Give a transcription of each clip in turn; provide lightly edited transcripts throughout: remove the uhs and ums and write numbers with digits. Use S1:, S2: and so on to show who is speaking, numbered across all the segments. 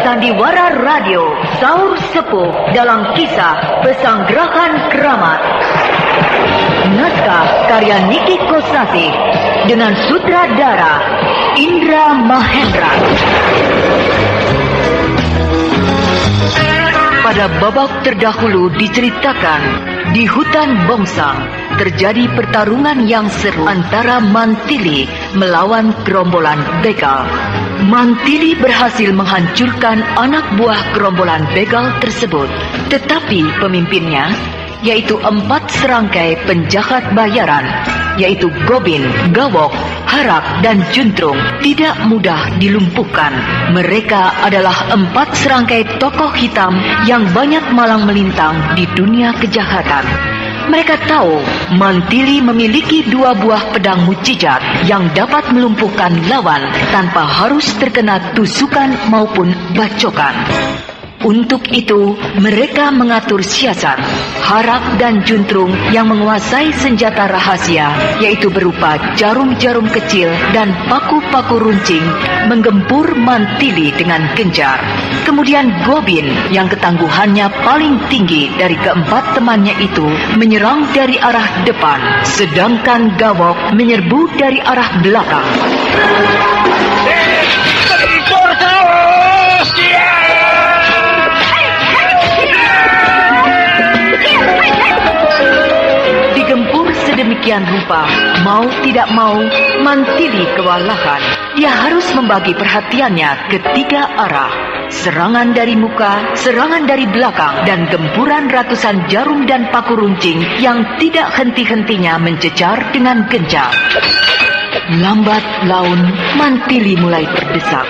S1: Sandiwara Radio, Saur Sepuh dalam kisah Pesanggerahan Keramat. Naskah karya Niki Kosasih dengan sutradara Indra Mahendra. Pada babak terdahulu diceritakan, di hutan Bongsang terjadi pertarungan yang seru antara Mantili melawan gerombolan begal. Mantili berhasil menghancurkan anak buah gerombolan begal tersebut, tetapi pemimpinnya, yaitu 4 serangkai penjahat bayaran, yaitu Gobin, Gawok, Harak, dan Juntrung, tidak mudah dilumpuhkan. Mereka adalah 4 serangkai tokoh hitam yang banyak malang melintang di dunia kejahatan. Mereka tahu Mantili memiliki 2 buah pedang mujizat yang dapat melumpuhkan lawan tanpa harus terkena tusukan maupun bacokan. Untuk itu, mereka mengatur siasat. Harak dan Juntrung yang menguasai senjata rahasia, yaitu berupa jarum-jarum kecil dan paku-paku runcing, menggempur Mantili dengan gencar. Kemudian Gobin yang ketangguhannya paling tinggi dari keempat temannya itu menyerang dari arah depan, sedangkan Gawok menyerbu dari arah belakang. Demikian rupa, mau tidak mau, Mantili kewalahan. Dia harus membagi perhatiannya ke 3 arah. Serangan dari muka, serangan dari belakang, dan gempuran ratusan jarum dan paku runcing yang tidak henti-hentinya mencecar dengan gencar. Lambat laun, Mantili mulai terdesak.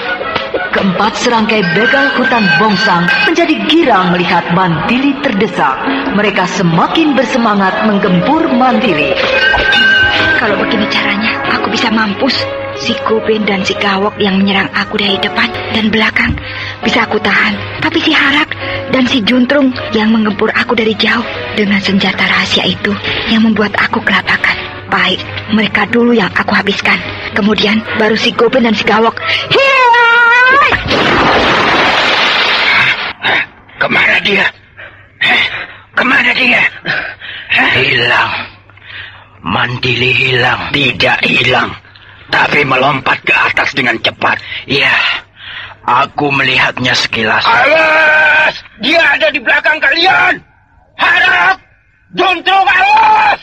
S1: Keempat serangkai begal hutan Bongsang menjadi girang melihat Mantili terdesak. Mereka semakin bersemangat menggempur Mantili.
S2: Kalau begini caranya, aku bisa mampus. Si Gobin dan si Gawok yang menyerang aku dari depan dan belakang bisa aku tahan. Tapi si Harak dan si Juntrung yang menggempur aku dari jauh dengan senjata rahasia itu yang membuat aku kelabakan. Baik, mereka dulu yang aku habiskan. Kemudian baru si Gobin dan si Gawok.
S3: Kemana dia? Kemana dia? Hilang. Mantili hilang. Tidak hilang, tapi melompat ke atas dengan cepat. Ya, aku melihatnya sekilas. Awas! Dia ada di belakang kalian! Harap! Juntrung, awas!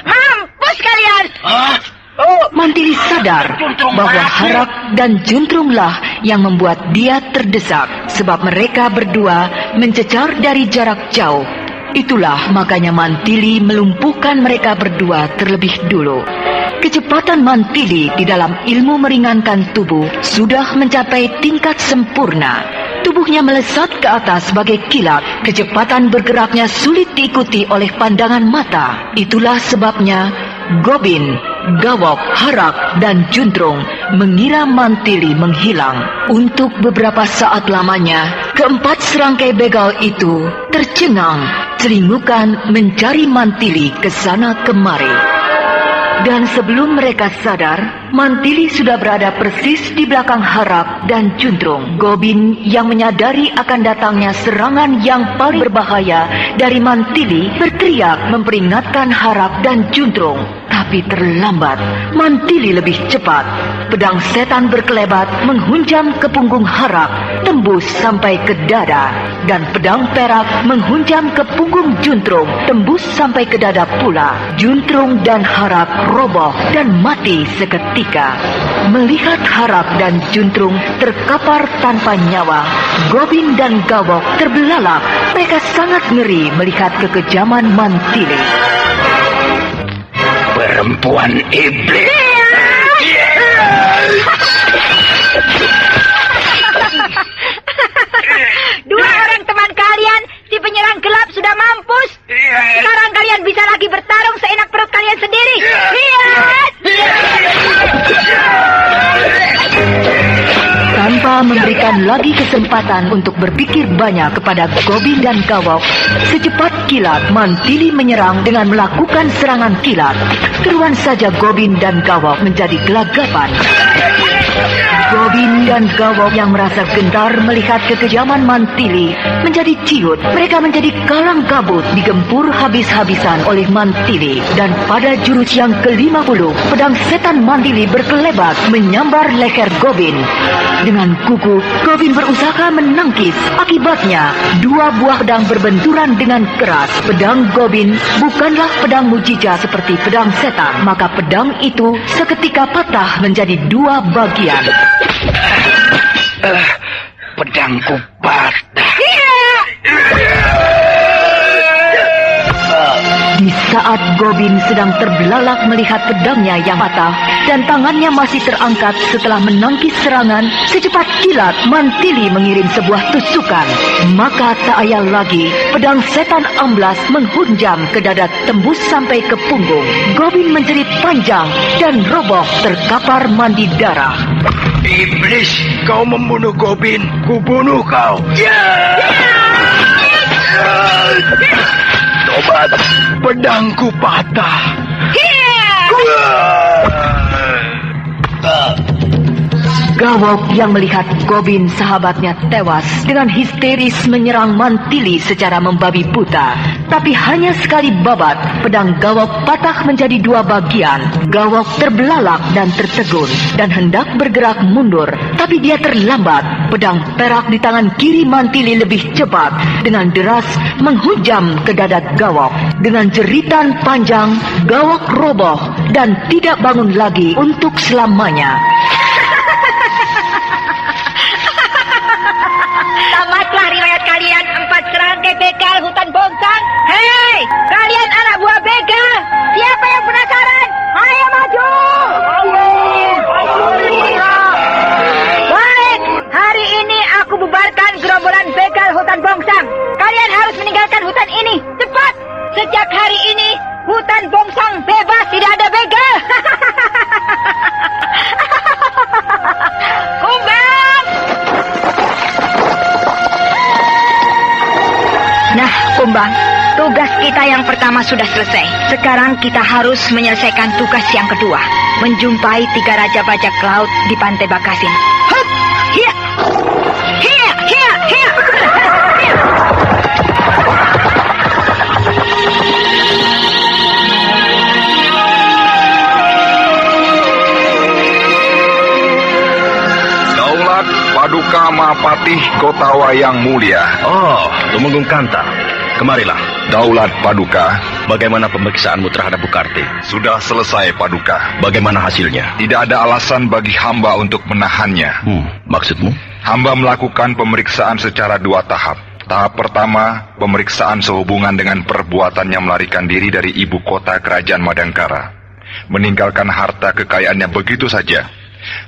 S2: Mampus kalian!
S1: Mantili sadar bahwa Harak dan Juntrunglah yang membuat dia terdesak, sebab mereka berdua mencecar dari jarak jauh. Itulah makanya Mantili melumpuhkan mereka berdua terlebih dulu. Kecepatan Mantili di dalam ilmu meringankan tubuh sudah mencapai tingkat sempurna. Tubuhnya melesat ke atas sebagai kilat. Kecepatan bergeraknya sulit diikuti oleh pandangan mata. Itulah sebabnya Gobin, Gawok, Harak, dan Juntrung mengira Mantili menghilang. Untuk beberapa saat lamanya, keempat serangkai begal itu tercengang, celingukan mencari Mantili ke sana kemari. Dan sebelum mereka sadar, Mantili sudah berada persis di belakang Harak dan Juntrung. Gobin yang menyadari akan datangnya serangan yang paling berbahaya dari Mantili berteriak memperingatkan Harak dan Juntrung. Tapi terlambat. Mantili lebih cepat. Pedang setan berkelebat menghunjam ke punggung Harak, tembus sampai ke dada. Dan pedang perak menghunjam ke punggung Juntrung, tembus sampai ke dada pula. Juntrung dan Harak roboh dan mati seketika. Melihat Harak dan Juntrung terkapar tanpa nyawa, Gobin dan Gawok terbelalak. Mereka sangat ngeri melihat kekejaman Mantili.
S3: Perempuan iblis.
S2: Dua orang teman kalian, si penyerang gelap, sudah mampus. Sekarang kalian bisa lagi bertarung seenak perut kalian sendiri. Lihat!
S1: Tanpa memberikan lagi kesempatan untuk berpikir banyak kepada Gobin dan Gawok, secepat kilat Mantili menyerang dengan melakukan serangan kilat. Keruan saja Gobin dan Gawok menjadi gelagapan. Gobin dan Gawok yang merasa gentar melihat kekejaman Mantili menjadi ciut. Mereka menjadi kalang kabut, digempur habis-habisan oleh Mantili. Dan pada jurus yang ke-50, pedang setan Mantili berkelebat menyambar leher Gobin. Dengan gugup, Gobin berusaha menangkis. Akibatnya, dua buah pedang berbenturan dengan keras. Pedang Gobin bukanlah pedang mujizat seperti pedang setan. Maka pedang itu seketika patah menjadi dua bagian.
S3: Pedangku patah.
S1: Di saat Gobin sedang terbelalak melihat pedangnya yang patah dan tangannya masih terangkat setelah menangkis serangan, secepat kilat Mantili mengirim sebuah tusukan. Maka tak ayal lagi, pedang setan amblas menghunjam ke dada tembus sampai ke punggung. Gobin menjerit panjang dan roboh terkapar mandi darah.
S3: Iblis, kau membunuh Gobin. Kubunuh kau. Tobat, pedangku patah.
S1: Gawok yang melihat Gobin sahabatnya tewas dengan histeris menyerang Mantili secara membabi buta. Tapi hanya sekali babat, pedang Gawok patah menjadi dua bagian. Gawok terbelalak dan tertegun dan hendak bergerak mundur. Tapi dia terlambat. Pedang perak di tangan kiri Mantili lebih cepat. Dengan deras menghujam ke dada Gawok. Dengan jeritan panjang, Gawok roboh dan tidak bangun lagi untuk selamanya.
S2: Tamatlah riwayat kalian, 4 serangkai begal hutan bongsang. Hei, kalian anak buah begal, siapa yang penasaran? Ayo maju. Baik, hari ini aku bubarkan gerombolan begal hutan bongsang. Kalian harus meninggalkan hutan ini, cepat. Sejak hari ini, hutan bongsang bebas, tidak ada begal. Kumbang! Nah, Kumbang, tugas kita yang pertama sudah selesai. Sekarang kita harus menyelesaikan tugas yang kedua. Menjumpai 3 raja bajak laut di pantai Bakasin. Hup! Hiya! Hiya! Hiya! Hiya!
S4: Daulat Paduka Mahapatih Kotawa yang mulia.
S5: Oh, Tumenggung Kanta. Kemarilah.
S4: Daulat Paduka.
S5: Bagaimana pemeriksaanmu terhadap Bukarti?
S4: Sudah selesai, Paduka.
S5: Bagaimana hasilnya?
S4: Tidak ada alasan bagi hamba untuk menahannya.
S5: Maksudmu?
S4: Hamba melakukan pemeriksaan secara 2 tahap. Tahap pertama, pemeriksaan sehubungan dengan perbuatannya melarikan diri dari ibu kota kerajaan Madangkara. Meninggalkan harta kekayaannya begitu saja,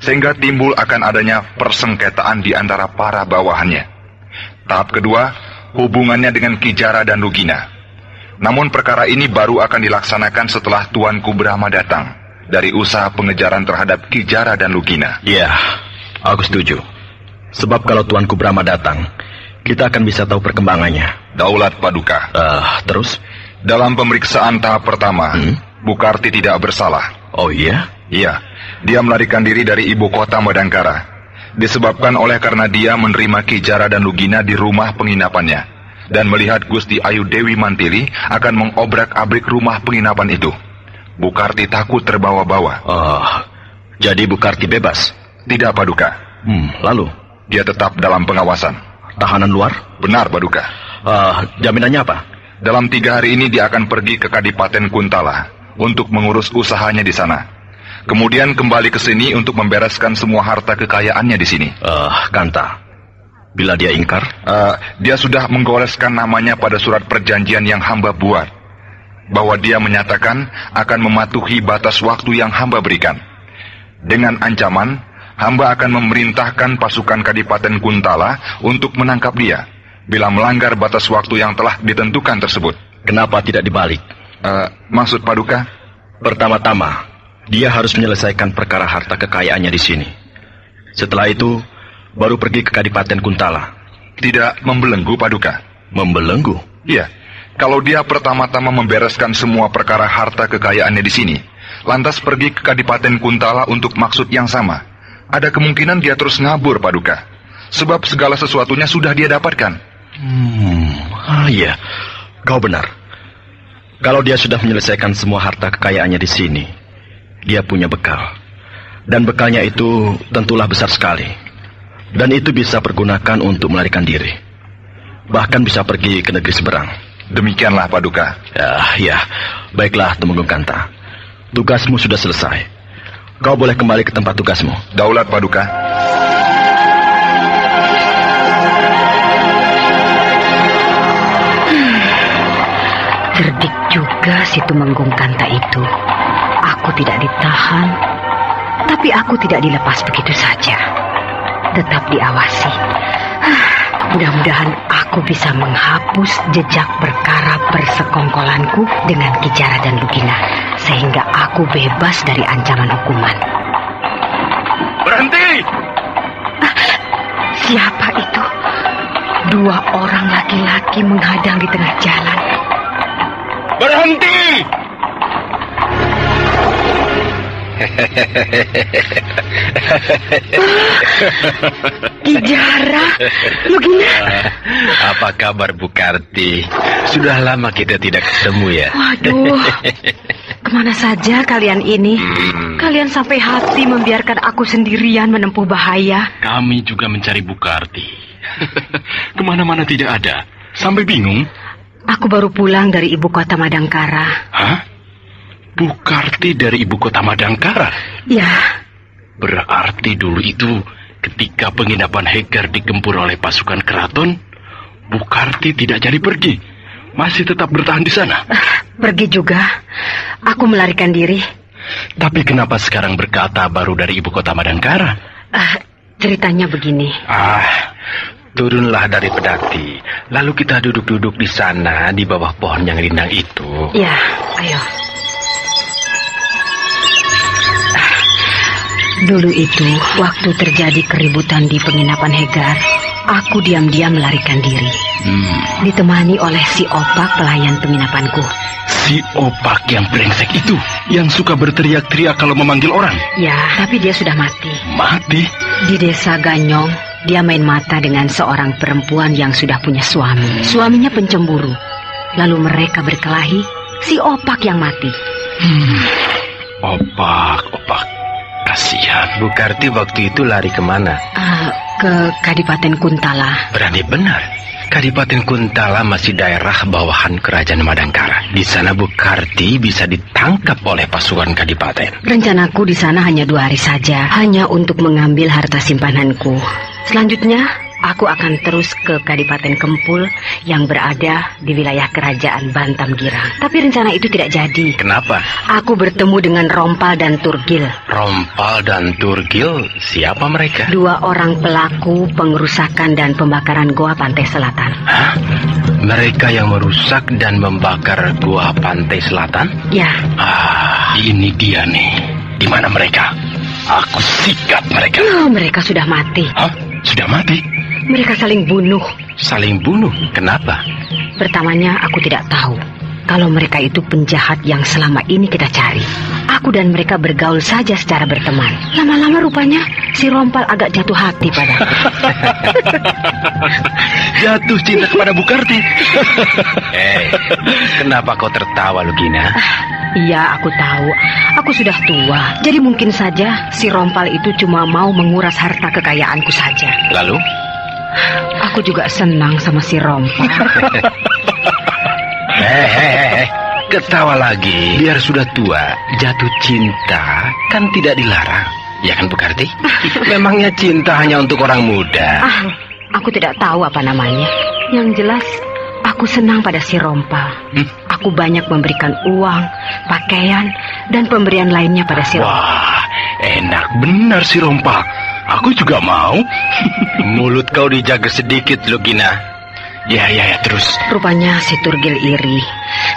S4: sehingga timbul akan adanya persengketaan di antara para bawahannya. Tahap kedua, hubungannya dengan Kijara dan Lugina. Namun perkara ini baru akan dilaksanakan setelah Tuanku Brahma datang dari usaha pengejaran terhadap Kijara dan Lugina.
S5: Ya, aku setuju. Sebab kalau Tuanku Brahma datang, kita akan bisa tahu perkembangannya.
S4: Daulat Paduka.
S5: Terus?
S4: Dalam pemeriksaan tahap pertama, Bukarti tidak bersalah.
S5: Oh iya?
S4: Iya, dia melarikan diri dari ibu kota Madangkara. Disebabkan oleh karena dia menerima Kijara dan Lugina di rumah penginapannya. Dan melihat Gusti Ayu Dewi Mantili akan mengobrak-abrik rumah penginapan itu. Bukarti takut terbawa-bawa.
S5: Jadi Bukarti bebas?
S4: Tidak, Paduka.
S5: Lalu?
S4: Dia tetap dalam pengawasan.
S5: Tahanan luar?
S4: Benar, Paduka.
S5: Jaminannya apa?
S4: Dalam 3 hari ini dia akan pergi ke Kadipaten Kuntala untuk mengurus usahanya di sana. Kemudian kembali ke sini untuk membereskan semua harta kekayaannya di sini.
S5: Kanta, bila dia ingkar?
S4: Dia sudah menggoleskan namanya pada surat perjanjian yang hamba buat. Bahwa dia menyatakan akan mematuhi batas waktu yang hamba berikan. Dengan ancaman, hamba akan memerintahkan pasukan Kadipaten Kuntala untuk menangkap dia bila melanggar batas waktu yang telah ditentukan tersebut.
S5: Kenapa tidak dibalik?
S4: Maksud Paduka?
S5: Pertama-tama, dia harus menyelesaikan perkara harta kekayaannya di sini. Setelah itu, baru pergi ke Kadipaten Kuntala.
S4: Tidak membelenggu, Paduka?
S5: Membelenggu?
S4: Iya. Kalau dia pertama-tama membereskan semua perkara harta kekayaannya di sini, lantas pergi ke Kadipaten Kuntala untuk maksud yang sama, ada kemungkinan dia terus ngabur, Paduka. Sebab segala sesuatunya sudah dia dapatkan.
S5: Iya, kau benar. Kalau dia sudah menyelesaikan semua harta kekayaannya di sini, dia punya bekal. Dan bekalnya itu tentulah besar sekali. Dan itu bisa pergunakan untuk melarikan diri. Bahkan bisa pergi ke negeri seberang.
S4: Demikianlah, Paduka.
S5: Ya, baiklah Tumenggung Kanta. Tugasmu sudah selesai. Kau boleh kembali ke tempat tugasmu.
S4: Daulat, Paduka.
S1: Cerdik juga si Tumenggung Kanta itu. Aku tidak ditahan, tapi aku tidak dilepas begitu saja. Tetap diawasi. Mudah-mudahan aku bisa menghapus jejak perkara persekongkolanku dengan Kijara dan Lugina, sehingga aku bebas dari ancaman hukuman.
S5: Berhenti!
S1: Siapa itu? 2 orang laki-laki menghadang di tengah jalan.
S5: Berhenti!
S1: Kijara, Lugina.
S5: Apa kabar Bu Karti? Sudah lama kita tidak ketemu ya.
S1: Waduh, kemana saja kalian ini? Kalian sampai hati membiarkan aku sendirian menempuh bahaya.
S6: Kami juga mencari Bu Karti. Kemana-mana tidak ada. Sampai bingung.
S1: Aku baru pulang dari ibu kota Madangkara.
S6: Hah? Bu Karti dari ibu kota Madangkara?
S1: Ya.
S6: Berarti dulu itu ketika penginapan Hegar digempur oleh pasukan keraton, Bu Karti tidak jadi pergi. Masih tetap bertahan di sana.
S1: Pergi juga. Aku melarikan diri.
S6: Tapi kenapa sekarang berkata baru dari ibu kota Madangkara?
S1: Ceritanya begini.
S5: Turunlah dari pedati. Lalu kita duduk-duduk di sana di bawah pohon yang rindang itu.
S1: Ya, ayo. Dulu itu, waktu terjadi keributan di penginapan Hegar, aku diam-diam melarikan diri. Ditemani oleh si Opak pelayan penginapanku.
S6: Si Opak yang brengsek itu, yang suka berteriak-teriak kalau memanggil orang.
S1: Ya, tapi dia sudah mati.
S6: Mati?
S1: Di desa Ganyong, dia main mata dengan seorang perempuan yang sudah punya suami. Suaminya pencemburu. Lalu mereka berkelahi, si Opak yang mati.
S6: Opak. Kasihan.
S5: Bu Karti waktu itu lari kemana?
S1: Ke Kadipaten Kuntala.
S5: Berani benar. Kadipaten Kuntala masih daerah bawahan Kerajaan Madangkara. Di sana Bu Karti bisa ditangkap oleh pasukan Kadipaten.
S1: Rencanaku di sana hanya 2 hari saja, hanya untuk mengambil harta simpananku. Selanjutnya, aku akan terus ke Kadipaten Kempul yang berada di wilayah Kerajaan Bantam Girang. Tapi rencana itu tidak jadi.
S5: Kenapa?
S1: Aku bertemu dengan Rompal dan Turgil.
S5: Rompal dan Turgil? Siapa mereka?
S1: 2 orang pelaku pengerusakan dan pembakaran Goa Pantai Selatan.
S5: Hah? Mereka yang merusak dan membakar Goa Pantai Selatan?
S1: Ya.
S6: Ini dia nih. Di mana mereka? Aku sikat mereka.
S1: Mereka sudah mati.
S6: Hah? Sudah mati?
S1: Mereka saling bunuh.
S5: Saling bunuh? Kenapa?
S1: Pertamanya aku tidak tahu kalau mereka itu penjahat yang selama ini kita cari. Aku dan mereka bergaul saja secara berteman. Lama-lama rupanya si Rompal agak jatuh hati padaku.
S6: Jatuh cinta kepada Bu Karti.
S5: Kenapa kau tertawa, Lugina?
S1: Iya, aku tahu. Aku sudah tua. Jadi mungkin saja si Rompal itu cuma mau menguras harta kekayaanku saja.
S5: Lalu?
S1: Aku juga senang sama si Rompal.
S5: Ketawa lagi. Biar sudah tua, jatuh cinta kan tidak dilarang. Ya kan Bu Karti? Memangnya cinta hanya untuk orang muda?
S1: Aku tidak tahu apa namanya. Yang jelas, aku senang pada si Rompal. Aku banyak memberikan uang, pakaian, dan pemberian lainnya pada si Rompal.
S6: Wah, enak benar si Rompal. Aku juga mau.
S5: Mulut kau dijaga sedikit, Lugina.
S6: Ya, terus.
S1: Rupanya si Turgil iri.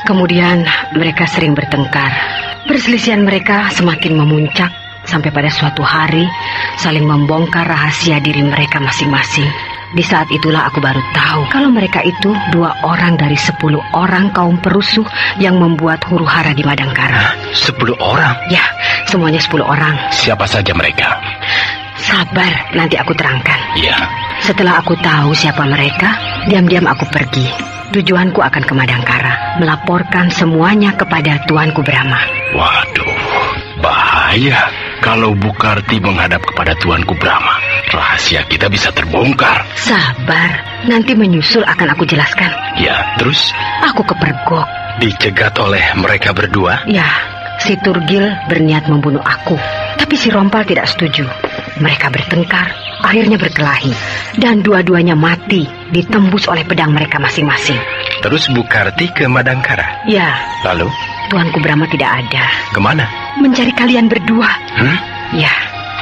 S1: Kemudian mereka sering bertengkar. Perselisihan mereka semakin memuncak
S7: sampai pada suatu hari saling membongkar rahasia diri mereka masing-masing. Di saat itulah aku baru tahu kalau mereka itu 2 orang dari 10 orang kaum perusuh yang membuat huru-hara di Madangkara.
S5: 10 orang?
S7: Ya, semuanya 10 orang.
S6: Siapa saja mereka?
S7: Sabar, nanti aku terangkan.
S6: Ya.
S7: Setelah aku tahu siapa mereka, diam-diam aku pergi. Tujuanku akan ke Madangkara, melaporkan semuanya kepada Tuanku Brahma.
S6: Waduh, bahaya. Kalau Bukarti menghadap kepada Tuanku Brahma, rahasia kita bisa terbongkar.
S7: Sabar, nanti menyusul akan aku jelaskan.
S6: Ya, terus?
S7: Aku kepergok.
S5: Dicegat oleh mereka berdua?
S7: Ya, si Turgil berniat membunuh aku, tapi si Rompal tidak setuju. Mereka bertengkar, akhirnya berkelahi, dan dua-duanya mati, ditembus oleh pedang mereka masing-masing.
S5: Terus Bukarti ke Madangkara?
S7: Ya.
S5: Lalu?
S7: Tuanku Brahma tidak ada.
S5: Kemana?
S7: Mencari kalian berdua. Ya,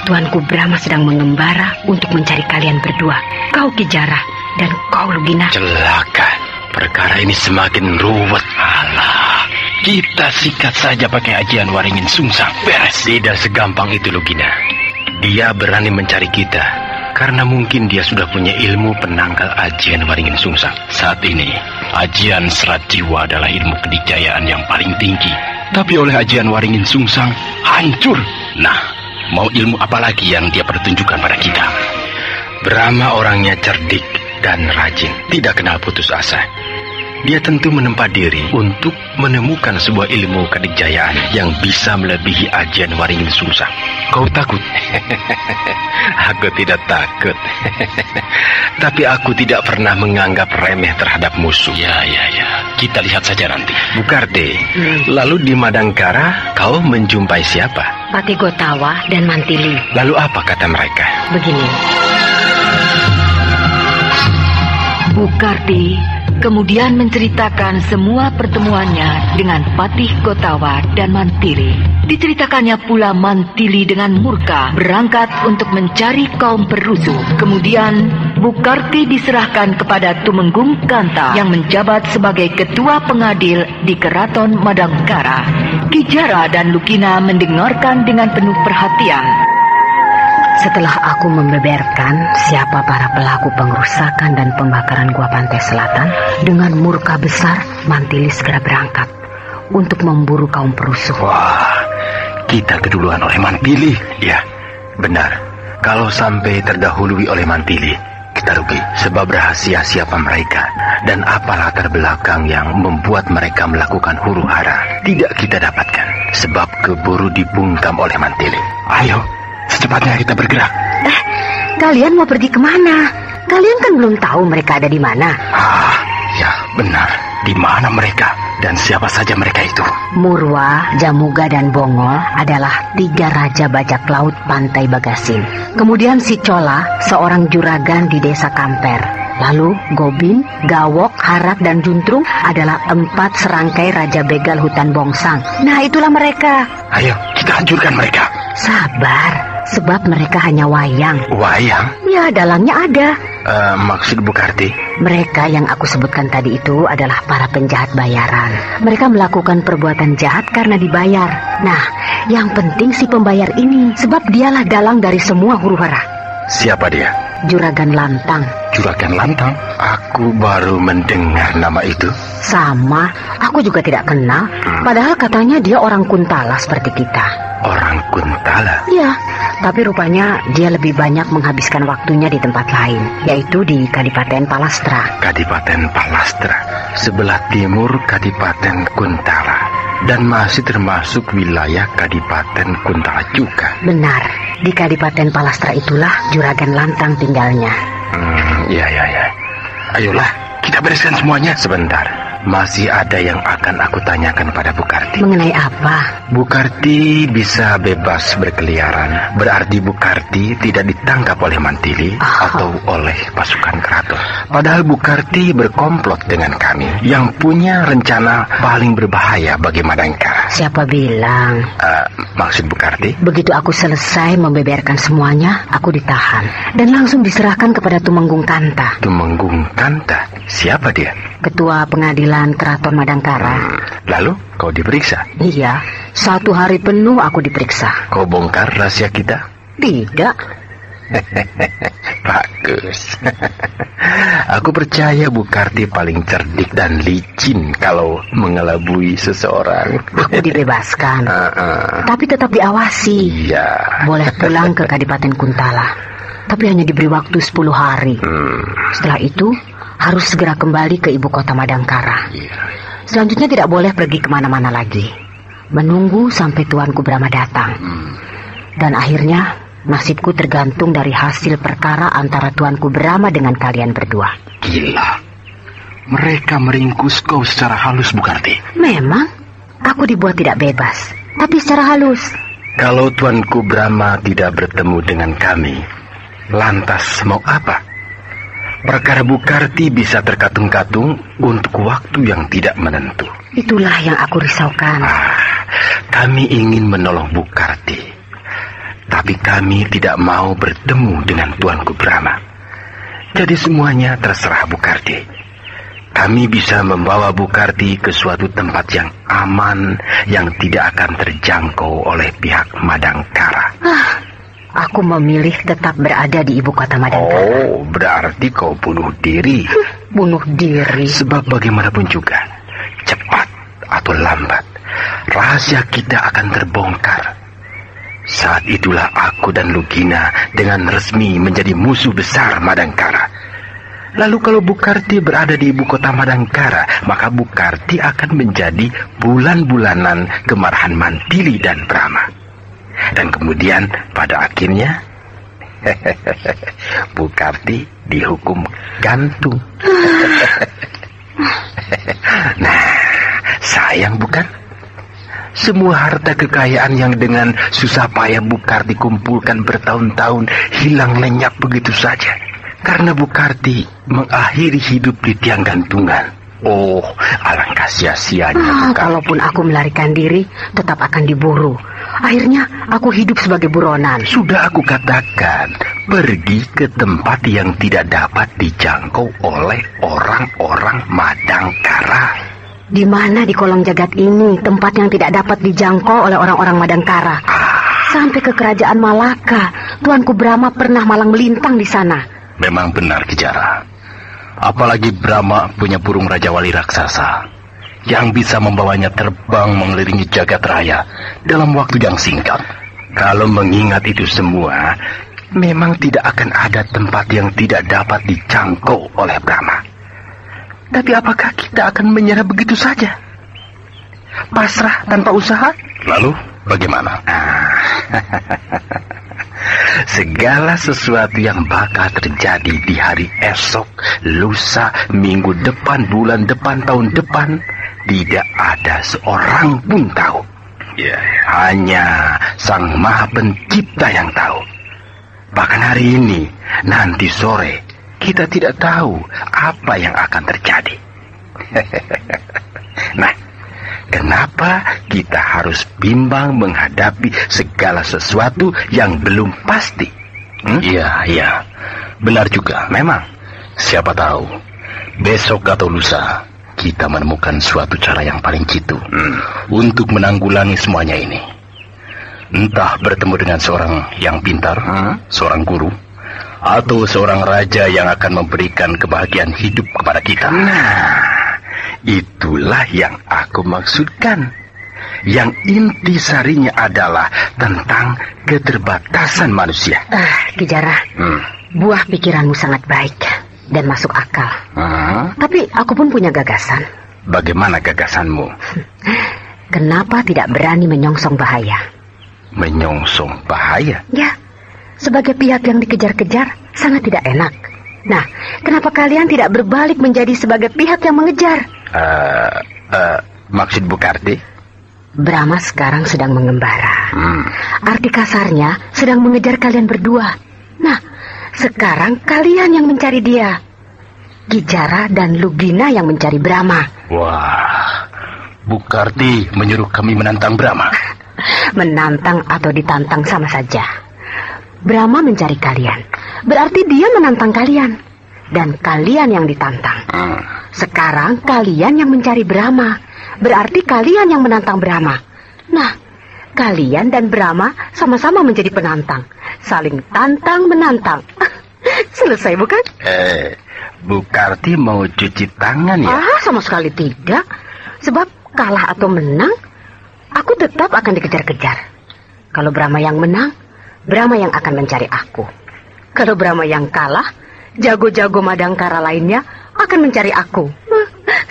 S7: Tuanku Brahma sedang mengembara untuk mencari kalian berdua. Kau Kijara dan kau Lugina.
S6: Celaka, perkara ini semakin ruwet. Alah, kita sikat saja pakai ajian Waringin Sungsang. Beres.
S5: Tidak segampang itu, Lugina. Dia berani mencari kita karena mungkin dia sudah punya ilmu penangkal ajian Waringin Sungsang.
S6: Saat ini, ajian Serat Jiwa adalah ilmu kedikjayaan yang paling tinggi. Tapi oleh ajian Waringin Sungsang, hancur. Nah, mau ilmu apa lagi yang dia pertunjukkan pada kita?
S5: Brahma orangnya cerdik dan rajin, tidak kenal putus asa. Dia tentu menempa diri untuk menemukan sebuah ilmu kedikjayaan yang bisa melebihi ajian Waringin Sungsang.
S6: Kau takut?
S5: Aku tidak takut. Tapi aku tidak pernah menganggap remeh terhadap musuh.
S6: Ya. Kita lihat saja nanti.
S5: Bukarti, lalu di Madangkara kau menjumpai siapa?
S7: Pati Gotawa dan Mantili.
S5: Lalu apa kata mereka?
S7: Begini.
S1: Bukarti kemudian menceritakan semua pertemuannya dengan Patih Gotawa dan Mantili. Diceritakannya pula Mantili dengan murka berangkat untuk mencari kaum perusuh. Kemudian Bukarti diserahkan kepada Tumenggung Kanta yang menjabat sebagai ketua pengadil di Keraton Madangkara. Kijara dan Lugina mendengarkan dengan penuh perhatian.
S7: Setelah aku membeberkan siapa para pelaku pengerusakan dan pembakaran Gua Pantai Selatan, dengan murka besar Mantili segera berangkat untuk memburu kaum perusuh.
S5: Wah, kita keduluan oleh Mantili. Ya, benar. Kalau sampai terdahului oleh Mantili, kita rugi. Sebab rahasia siapa mereka dan apa latar belakang yang membuat mereka melakukan huru-hara tidak kita dapatkan. Sebab keburu dibungkam oleh Mantili.
S6: Ayo, secepatnya kita bergerak.
S7: Kalian mau pergi kemana? Kalian kan belum tahu mereka ada di mana.
S5: Ya benar. Di mana mereka? Dan siapa saja mereka itu?
S7: Murwa, Jamuga, dan Bongol adalah 3 raja bajak laut pantai Bagasin. Kemudian si Cola, seorang juragan di desa Kamper. Lalu Gobin, Gawok, Harak, dan Juntrung adalah 4 serangkai raja begal hutan Bongsang. Nah, itulah mereka.
S6: Ayo, kita hancurkan mereka.
S7: Sabar, sebab mereka hanya wayang.
S5: Wayang?
S7: Ya, dalangnya ada.
S5: Maksud Bukarti?
S7: Mereka yang aku sebutkan tadi itu adalah para penjahat bayaran. Mereka melakukan perbuatan jahat karena dibayar. Nah, yang penting si pembayar ini, sebab dialah dalang dari semua huru-hara.
S5: Siapa dia?
S7: Juragan Lantang.
S5: Juragan Lantang? Aku baru mendengar nama itu.
S7: Sama, aku juga tidak kenal. Padahal katanya dia orang Kuntala seperti kita.
S5: Orang Kuntala?
S7: Ya, tapi rupanya dia lebih banyak menghabiskan waktunya di tempat lain, yaitu di Kadipaten Palastra.
S5: Kadipaten Palastra, sebelah timur Kadipaten Kuntala, dan masih termasuk wilayah Kadipaten Kuntala juga.
S7: Benar, di Kadipaten Palastra itulah Juragan Lantang tinggalnya.
S5: Ya. Ayolah, kita bereskan semuanya. Sebentar, masih ada yang akan aku tanyakan pada Bukarti.
S7: Mengenai apa?
S5: Bukarti bisa bebas berkeliaran. Berarti Bukarti tidak ditangkap oleh Mantili atau oleh pasukan keraton. Padahal Bukarti berkomplot dengan kami yang punya rencana paling berbahaya bagi Madangkara.
S7: Siapa bilang?
S5: Maksud Bukarti?
S7: Begitu aku selesai membeberkan semuanya, aku ditahan dan langsung diserahkan kepada Tumenggung Kanta.
S5: Tumenggung Kanta?
S8: Siapa dia?
S7: Ketua pengadilan Keraton Madangkara.
S8: Lalu kau diperiksa?
S7: Iya, 1 hari penuh aku diperiksa.
S8: Kau bongkar rahasia kita?
S7: Tidak.
S8: Bagus. Aku percaya Bukarti paling cerdik dan licin kalau mengelabui seseorang.
S7: Aku dibebaskan, tapi tetap diawasi.
S8: Iya.
S7: Boleh pulang ke Kadipaten Kuntala, tapi hanya diberi waktu 10 hari. Setelah itu harus segera kembali ke ibu kota Madangkara. Selanjutnya tidak boleh pergi kemana-mana lagi, menunggu sampai tuanku Brahma datang. Dan akhirnya nasibku tergantung dari hasil perkara antara tuanku Brahma dengan kalian berdua.
S6: Gila, mereka meringkus kau secara halus, Bukarti.
S7: Memang aku dibuat tidak bebas, tapi secara halus.
S8: Kalau tuanku Brahma tidak bertemu dengan kami, lantas mau apa? Perkara Bukarti bisa terkatung-katung untuk waktu yang tidak menentu.
S7: Itulah yang aku risaukan.
S8: Kami ingin menolong Bukarti, tapi kami tidak mau bertemu dengan tuanku Brahma. Jadi semuanya terserah Bukarti. Kami bisa membawa Bukarti ke suatu tempat yang aman, yang tidak akan terjangkau oleh pihak Madangkara.
S7: Aku memilih tetap berada di ibu kota Madangkara.
S8: Oh, berarti kau bunuh diri.
S7: Bunuh diri?
S8: Sebab bagaimanapun juga, cepat atau lambat, rahasia kita akan terbongkar. Saat itulah aku dan Lugina dengan resmi menjadi musuh besar Madangkara. Lalu kalau Bukarti berada di ibu kota Madangkara, maka Bukarti akan menjadi bulan-bulanan kemarahan Mantili dan Brahma. Dan kemudian pada akhirnya Bukarti dihukum gantung. Nah, sayang bukan? Semua harta kekayaan yang dengan susah payah Bukarti kumpulkan bertahun-tahun hilang lenyap begitu saja. Karena Bukarti mengakhiri hidup di tiang gantungan. Oh, alangkah sia-sianya.
S7: Kalaupun aku melarikan diri, tetap akan diburu. Akhirnya aku hidup sebagai buronan.
S8: Sudah aku katakan, pergi ke tempat yang tidak dapat dijangkau oleh orang-orang Madangkara.
S7: Di mana di kolong jagat ini tempat yang tidak dapat dijangkau oleh orang-orang Madangkara? Sampai ke kerajaan Malaka, tuanku Brahma pernah malang melintang di sana.
S6: Memang benar, Kijara. Apalagi Brahma punya burung Raja Wali raksasa yang bisa membawanya terbang mengelilingi jagat raya dalam waktu yang singkat.
S8: Kalau mengingat itu semua, memang tidak akan ada tempat yang tidak dapat dijangkau oleh Brahma. Tapi apakah kita akan menyerah begitu saja? Pasrah tanpa usaha?
S6: Lalu bagaimana?
S8: Segala sesuatu yang bakal terjadi di hari esok, lusa, minggu depan, bulan depan, tahun depan, tidak ada seorang pun tahu. Hanya Sang Maha Pencipta yang tahu. Bahkan hari ini, nanti sore, kita tidak tahu apa yang akan terjadi. Nah, kenapa kita harus bimbang menghadapi segala sesuatu yang belum pasti?
S6: Iya, benar juga.
S8: Memang,
S6: siapa tahu besok atau lusa kita menemukan suatu cara yang paling jitu untuk menanggulangi semuanya ini. Entah bertemu dengan seorang yang pintar, seorang guru, atau seorang raja yang akan memberikan kebahagiaan hidup kepada kita.
S8: Nah, itulah yang aku maksudkan. Yang intisarinya adalah tentang keterbatasan manusia.
S7: Kijara, buah pikiranmu sangat baik dan masuk akal. Tapi aku pun punya gagasan.
S8: Bagaimana gagasanmu?
S7: Kenapa tidak berani menyongsong bahaya?
S8: Menyongsong bahaya?
S7: Ya, sebagai pihak yang dikejar-kejar sangat tidak enak. Nah, kenapa kalian tidak berbalik menjadi sebagai pihak yang mengejar?
S8: Maksud Bukarti?
S7: Brahma sekarang sedang mengembara. Arti kasarnya sedang mengejar kalian berdua. Nah, sekarang kalian yang mencari dia. Kijara dan Lugina yang mencari Brahma.
S6: Wah, Bukarti menyuruh kami menantang Brahma.
S7: Menantang atau ditantang sama saja. Brahma mencari kalian, berarti dia menantang kalian. dan kalian yang ditantang. Sekarang kalian yang mencari Brahma. Berarti kalian yang menantang Brahma. Nah, kalian dan Brahma sama-sama menjadi penantang. Saling tantang-menantang. Selesai bukan?
S8: Bu Karti mau cuci tangan ya?
S7: Sama sekali tidak. Sebab kalah atau menang, aku tetap akan dikejar-kejar. Kalau Brahma yang menang, Brahma yang akan mencari aku. Kalau Brahma yang kalah, jago-jago Madangkara lainnya akan mencari aku.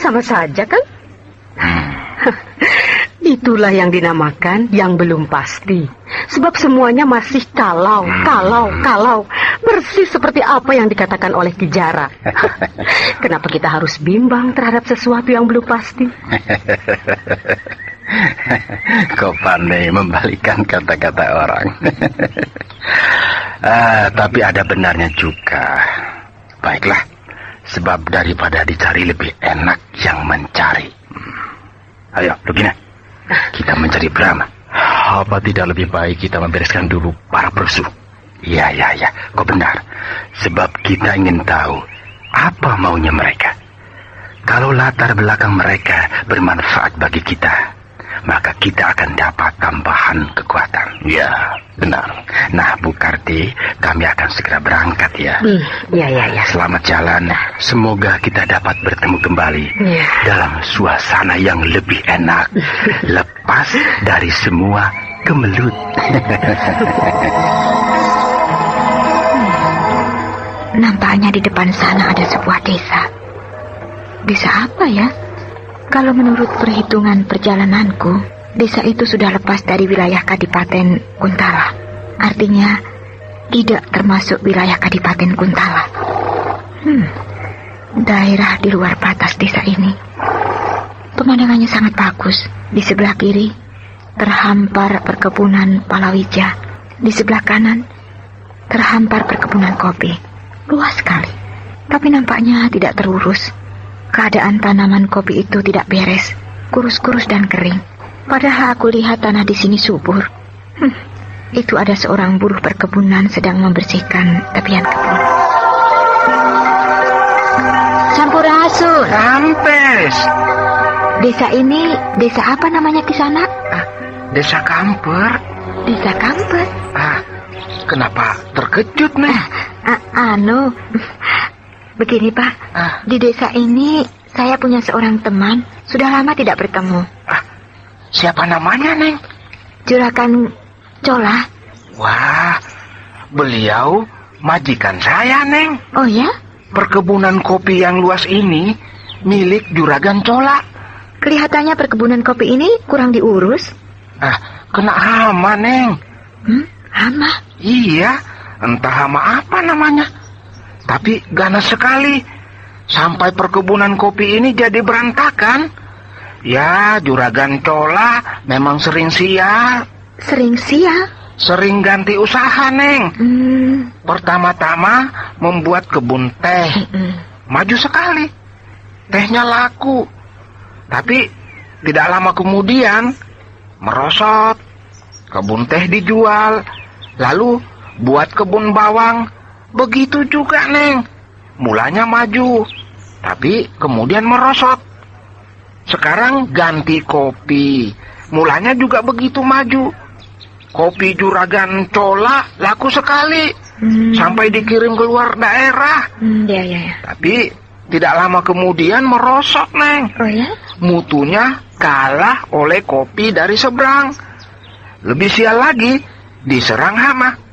S7: Sama saja kan? Itulah yang dinamakan yang belum pasti. Sebab semuanya masih kalau. Persis seperti apa yang dikatakan oleh Ki Jara. Kenapa kita harus bimbang terhadap sesuatu yang belum pasti?
S8: Kau pandai membalikan kata-kata orang. Tapi ada benarnya juga. Baiklah, sebab daripada dicari lebih enak yang mencari. Ayo, Lugina, kita mencari Brahma.
S6: Apa tidak lebih baik kita membereskan dulu para perusuh?
S8: Ya, kau benar. Sebab kita ingin tahu apa maunya mereka. Kalau latar belakang mereka bermanfaat bagi kita, maka kita akan dapat tambahan kekuatan.
S6: Ya, benar.
S8: Nah, Bu Karti, kami akan segera berangkat ya.
S7: Ya.
S8: Selamat jalan. Semoga kita dapat bertemu kembali dalam suasana yang lebih enak, lepas dari semua kemelut.
S2: Nampaknya di depan sana ada sebuah desa. Desa apa ya? Kalau menurut perhitungan perjalananku, desa itu sudah lepas dari wilayah Kadipaten Kuntala. Artinya, tidak termasuk wilayah Kadipaten Kuntala. Daerah di luar batas desa ini. Pemandangannya sangat bagus. Di sebelah kiri, terhampar perkebunan palawija. Di sebelah kanan, terhampar perkebunan kopi. Luas sekali, tapi nampaknya tidak terurus. Keadaan tanaman kopi itu tidak beres, kurus-kurus dan kering. Padahal aku lihat tanah di sini subur. Itu ada seorang buruh perkebunan sedang membersihkan tepian kebun. Sampurasun.
S3: Kampes.
S2: Desa ini, desa apa namanya di sana?
S3: Desa Kamper.
S2: Desa Kamper.
S3: Kenapa terkejut nih?
S2: Begini Pak, di desa ini saya punya seorang teman, sudah lama tidak bertemu.
S3: Siapa namanya, Neng?
S2: Juragan Cola.
S3: Wah, beliau majikan saya, Neng.
S2: Oh ya?
S3: Perkebunan kopi yang luas ini milik Juragan Cola.
S2: Kelihatannya perkebunan kopi ini kurang diurus.
S3: Kena hama, Neng.
S2: Hama?
S3: Iya, entah hama apa namanya. Tapi ganas sekali. Sampai perkebunan kopi ini jadi berantakan. Ya, Juragan Cola memang sering sial.
S2: Sering sial?
S3: Sering ganti usaha, Neng. Pertama-tama membuat kebun teh. Maju sekali. Tehnya laku. Tapi tidak lama kemudian merosot. Kebun teh dijual. Lalu buat kebun bawang. Begitu juga, Neng. Mulanya maju. Tapi kemudian merosot. Sekarang ganti kopi. Mulanya juga begitu maju. Kopi Juragan Cola laku sekali. Sampai dikirim ke luar daerah.
S2: Ya.
S3: Tapi tidak lama kemudian merosot, Neng.
S2: Oh ya?
S3: Mutunya kalah oleh kopi dari seberang. Lebih sial lagi, diserang hama.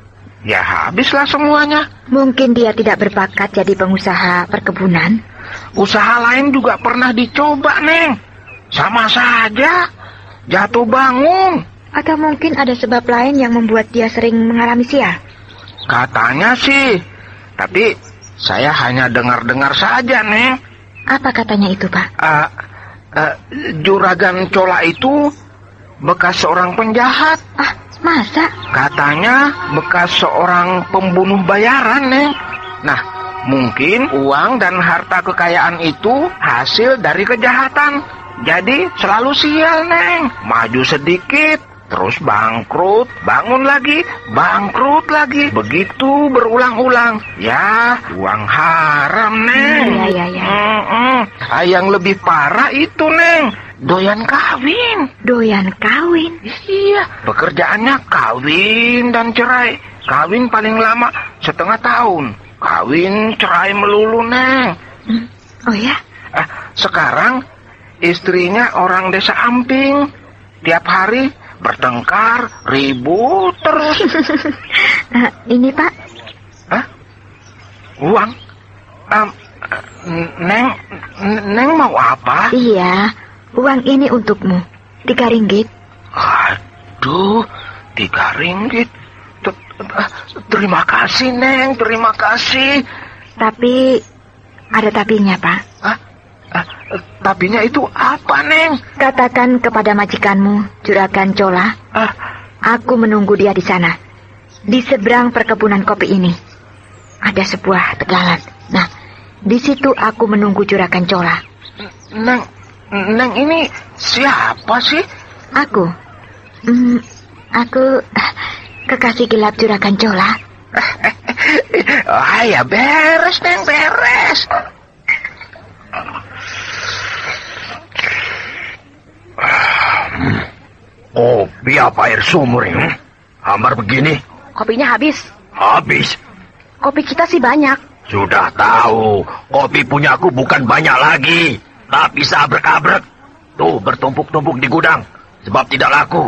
S3: Ya habislah semuanya.
S2: Mungkin dia tidak berbakat jadi pengusaha perkebunan.
S3: Usaha lain juga pernah dicoba, Neng. Sama saja, jatuh bangun.
S2: Atau mungkin ada sebab lain yang membuat dia sering mengalami sial?
S3: Katanya sih, tapi saya hanya dengar-dengar saja, Neng.
S2: Apa katanya itu, Pak?
S3: Juragan Cola itu bekas seorang penjahat.
S2: Masa?
S3: Katanya bekas seorang pembunuh bayaran, Neng. Nah, mungkin uang dan harta kekayaan itu hasil dari kejahatan. Jadi selalu sial, Neng. Maju sedikit, terus bangkrut, bangun lagi, bangkrut lagi. Begitu berulang-ulang. Ya, uang haram, Neng.
S2: Iya.
S3: Yang lebih parah itu, Neng. Doyan kawin.
S2: Doyan kawin?
S3: Iya, pekerjaannya kawin dan cerai. Kawin paling lama setengah tahun. Kawin, cerai melulu, Neng.
S2: Oh ya?
S3: Sekarang istrinya orang desa Amping. Tiap hari bertengkar, ribut terus.
S2: Ini, Pak.
S3: Hah? Uang? Neng mau apa?
S2: Iya, uang ini untukmu. 3 ringgit.
S3: Aduh, 3 ringgit. Terima kasih, Neng, terima kasih.
S2: Tapi ada tapinya, Pak.
S3: Tapinya itu apa, Neng?
S2: Katakan kepada majikanmu, Juragan Cola. Aku menunggu dia di sana. Di seberang perkebunan kopi ini. Ada sebuah tegalan. Nah, di situ aku menunggu Juragan Cola.
S3: Neng ini siapa sih?
S2: Aku kekasih gelap Juragan Cola.
S3: Ya beres, Neng, beres.
S6: Kopi apa air sumur ini? Hambar begini.
S7: Kopinya habis.
S6: Habis?
S7: Kopi kita sih banyak.
S6: Sudah tahu, kopi punyaku bukan banyak lagi, tapi seabrek-abrek. Tuh, bertumpuk-tumpuk di gudang, sebab tidak laku.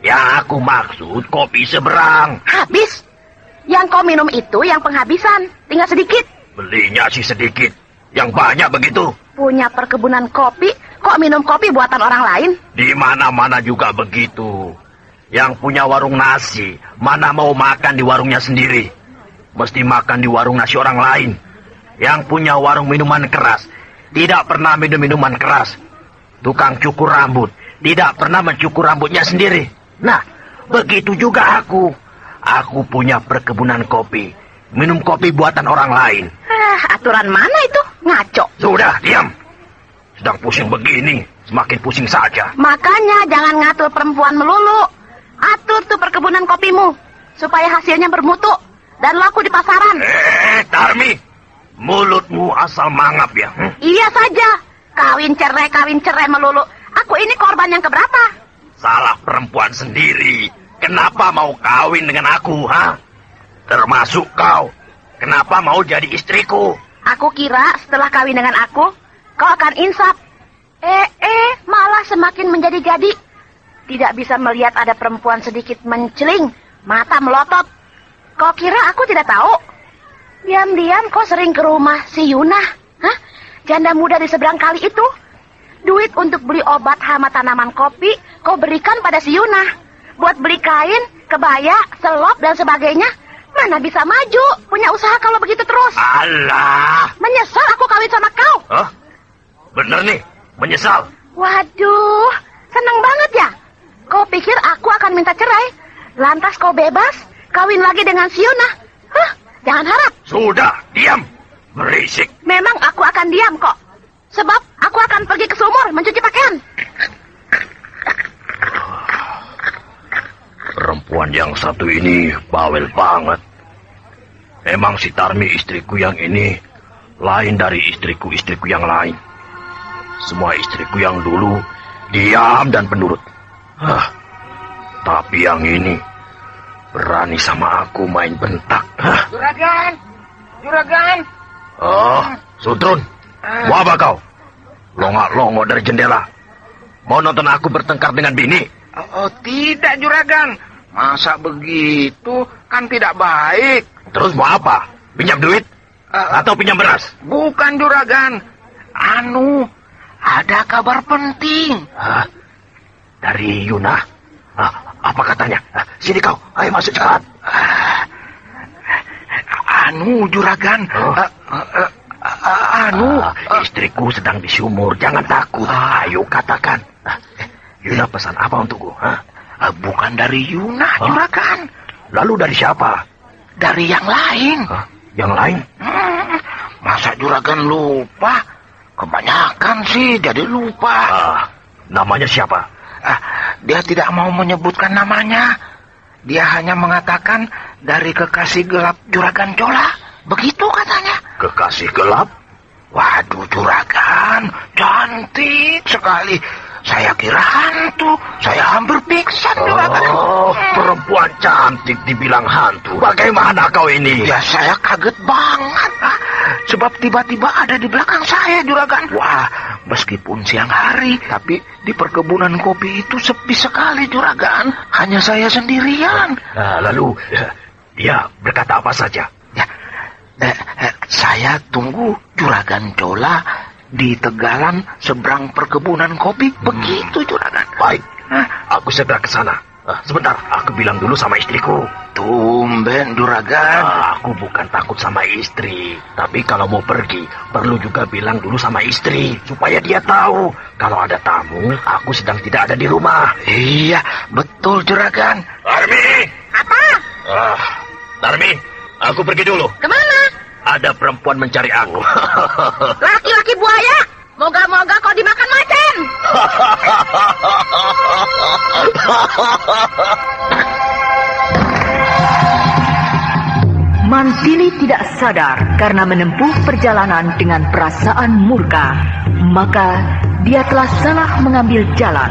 S6: Ya, aku maksud kopi seberang.
S7: Habis? Yang kau minum itu yang penghabisan, tinggal sedikit.
S6: Belinya sih sedikit, yang banyak begitu.
S7: Punya perkebunan kopi, kok minum kopi buatan orang lain?
S6: Di mana-mana juga begitu. Yang punya warung nasi, mana mau makan di warungnya sendiri. Mesti makan di warung nasi orang lain. Yang punya warung minuman keras, tidak pernah minum minuman keras. Tukang cukur rambut, tidak pernah mencukur rambutnya sendiri. Nah, begitu juga aku. Aku punya perkebunan kopi. Minum kopi buatan orang lain.
S7: Aturan mana itu? Ngaco.
S6: Sudah, diam. Sedang pusing begini, semakin pusing saja.
S7: Makanya jangan ngatur perempuan melulu. Atur tuh perkebunan kopimu, supaya hasilnya bermutu dan laku di pasaran.
S6: Tarmi, mulutmu asal mangap ya.
S7: Iya saja, kawin cerai melulu. Aku ini korban yang keberapa?
S6: Salah perempuan sendiri. Kenapa mau kawin dengan aku, ha? Termasuk kau. Kenapa mau jadi istriku?
S7: Aku kira setelah kawin dengan aku, kau akan insaf. Malah semakin menjadi-jadi. Tidak bisa melihat ada perempuan sedikit menceling, mata melotot. Kau kira aku tidak tahu? Diam-diam kau sering ke rumah si Yuna. Janda muda di seberang kali itu. Duit untuk beli obat hama tanaman kopi, kau berikan pada si Yuna. Buat beli kain, kebaya, selop, dan sebagainya. Mana bisa maju, punya usaha kalau begitu terus.
S6: Alah.
S7: Menyesal aku kawin sama kau.
S6: Hah? Bener nih, menyesal.
S7: Waduh, senang banget ya. Kau pikir aku akan minta cerai, lantas kau bebas, kawin lagi dengan si Yuna? Jangan harap.
S6: Sudah, diam. Berisik.
S7: Memang aku akan diam kok. Sebab aku akan pergi ke sumur mencuci pakaian.
S6: Perempuan yang satu ini bawel banget. Memang si Tarmi istriku yang ini lain dari istriku-istriku yang lain. Semua istriku yang dulu diam dan penurut. Tapi yang ini berani sama aku main bentak.
S3: Juragan.
S6: Oh, Sudrun. Mau apa kau? Longok-longok dari jendela. Mau nonton aku bertengkar dengan bini?
S3: Oh, tidak, Juragan. Masa begitu? Kan tidak baik.
S6: Terus mau apa? Pinjam duit? Atau pinjam beras?
S3: Bukan, Juragan. Ada kabar penting.
S6: Dari Yuna? Apa katanya? Sini kau, ayo masuk cepat.
S3: Juragan.
S6: Istriku sedang di sumur, jangan takut. Ayo katakan. Yuna pesan apa untukku?
S3: Bukan dari Yuna, Juragan.
S6: Lalu dari siapa?
S3: Dari yang lain.
S6: Yang lain?
S3: Masa Juragan lupa? Kebanyakan sih jadi lupa.
S6: Namanya siapa?
S3: dia tidak mau menyebutkan namanya. Dia hanya mengatakan dari kekasih gelap Juragan Cola. Begitu katanya.
S6: Kekasih gelap?
S3: Waduh, Juragan, cantik sekali. Saya kira hantu. Saya hampir pingsan, Juragan.
S6: Oh, perempuan cantik dibilang hantu. Bagaimana kau ini?
S3: Ya, saya kaget banget. Sebab tiba-tiba ada di belakang saya, Juragan. Wah, meskipun siang hari, tapi di perkebunan kopi itu sepi sekali, Juragan. Hanya saya sendirian.
S6: Lalu, dia berkata apa saja?
S3: Saya tunggu Juragan Cola di tegalan seberang perkebunan kopi. Begitu, Juragan.
S6: Baik, aku segera ke sana. Sebentar, aku bilang dulu sama istriku.
S3: Tumben, Juragan.
S6: Aku bukan takut sama istri. Tapi kalau mau pergi, perlu juga bilang dulu sama istri. Supaya dia tahu kalau ada tamu, aku sedang tidak ada di rumah.
S3: Iya, betul, Juragan.
S6: Darmi!
S2: Apa?
S6: Darmi, aku pergi dulu.
S2: Kemana?
S6: Ada perempuan mencari aku.
S2: Laki-laki buaya. Moga-moga kau dimakan macan.
S1: Mantili tidak sadar karena menempuh perjalanan dengan perasaan murka. Maka dia telah salah mengambil jalan.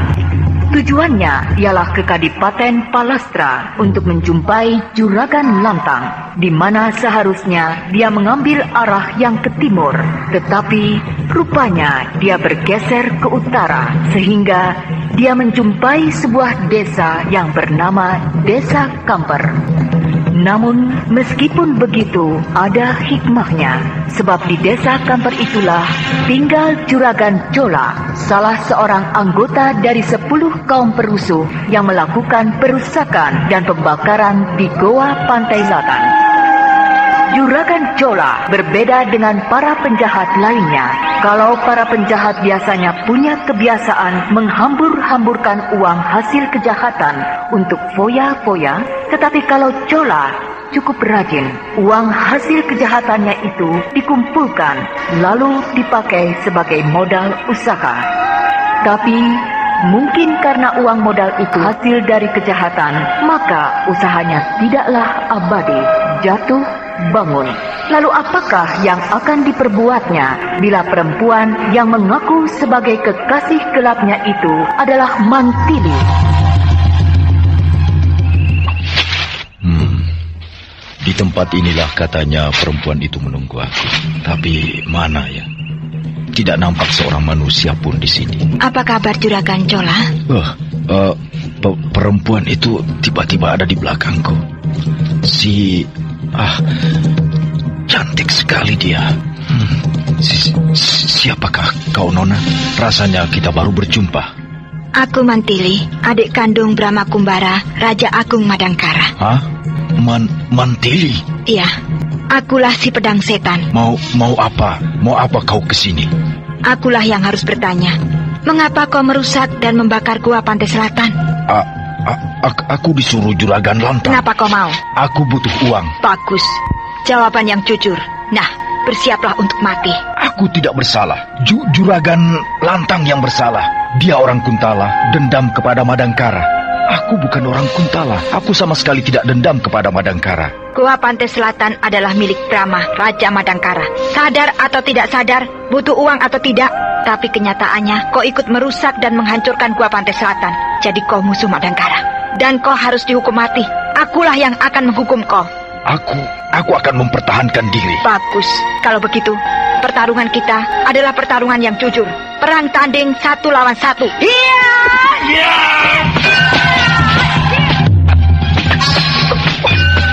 S1: Tujuannya ialah ke Kadipaten Palastra untuk menjumpai Juragan Lantang, di mana seharusnya dia mengambil arah yang ke timur. Tetapi rupanya dia bergeser ke utara, sehingga dia menjumpai sebuah desa yang bernama Desa Kamper. Namun, meskipun begitu, ada hikmahnya. Sebab di Desa Kamper itulah tinggal Juragan Cola, salah seorang anggota dari 10 kaum perusuh yang melakukan perusakan dan pembakaran di Goa Pantai Selatan. Juragan Cola berbeda dengan para penjahat lainnya. Kalau para penjahat biasanya punya kebiasaan menghambur-hamburkan uang hasil kejahatan untuk foya-foya, tetapi kalau Cola cukup rajin, uang hasil kejahatannya itu dikumpulkan lalu dipakai sebagai modal usaha. Tapi mungkin karena uang modal itu hasil dari kejahatan, maka usahanya tidaklah abadi, jatuh bangun. Lalu apakah yang akan diperbuatnya bila perempuan yang mengaku sebagai kekasih gelapnya itu adalah Mantili?
S5: Di tempat inilah katanya perempuan itu menunggu aku. Tapi mana ya? Tidak nampak seorang manusia pun di sini.
S2: Apa kabar Juragan Cola?
S5: Perempuan itu tiba-tiba ada di belakangku. Cantik sekali dia. Siapakah kau, Nona? Rasanya kita baru berjumpa.
S2: Aku Mantili, adik kandung Brahma Kumbara, Raja Agung Madangkara.
S5: Hah? Mantili?
S2: Iya, akulah si pedang setan.
S5: Mau apa? Mau apa kau kesini?
S2: Akulah yang harus bertanya. Mengapa kau merusak dan membakar gua Pantai Selatan?
S5: Aku disuruh Juragan Lantang.
S2: Kenapa kau mau?
S5: Aku butuh uang.
S2: Bagus. Jawaban yang jujur. Nah, bersiaplah untuk mati.
S5: Aku tidak bersalah. Juragan Lantang yang bersalah. Dia orang Kuntala, dendam kepada Madangkara. Aku bukan orang Kuntala. Aku sama sekali tidak dendam kepada Madangkara.
S2: Gua Pantai Selatan adalah milik Brahma, Raja Madangkara. Sadar atau tidak sadar, butuh uang atau tidak, tapi kenyataannya kau ikut merusak dan menghancurkan Gua Pantai Selatan. Jadi kau musuh Madangkara. Dan kau harus dihukum mati. Akulah yang akan menghukum kau.
S5: Aku akan mempertahankan diri.
S2: Bagus. Kalau begitu, pertarungan kita adalah pertarungan yang jujur. Perang tanding 1 lawan 1. Iya!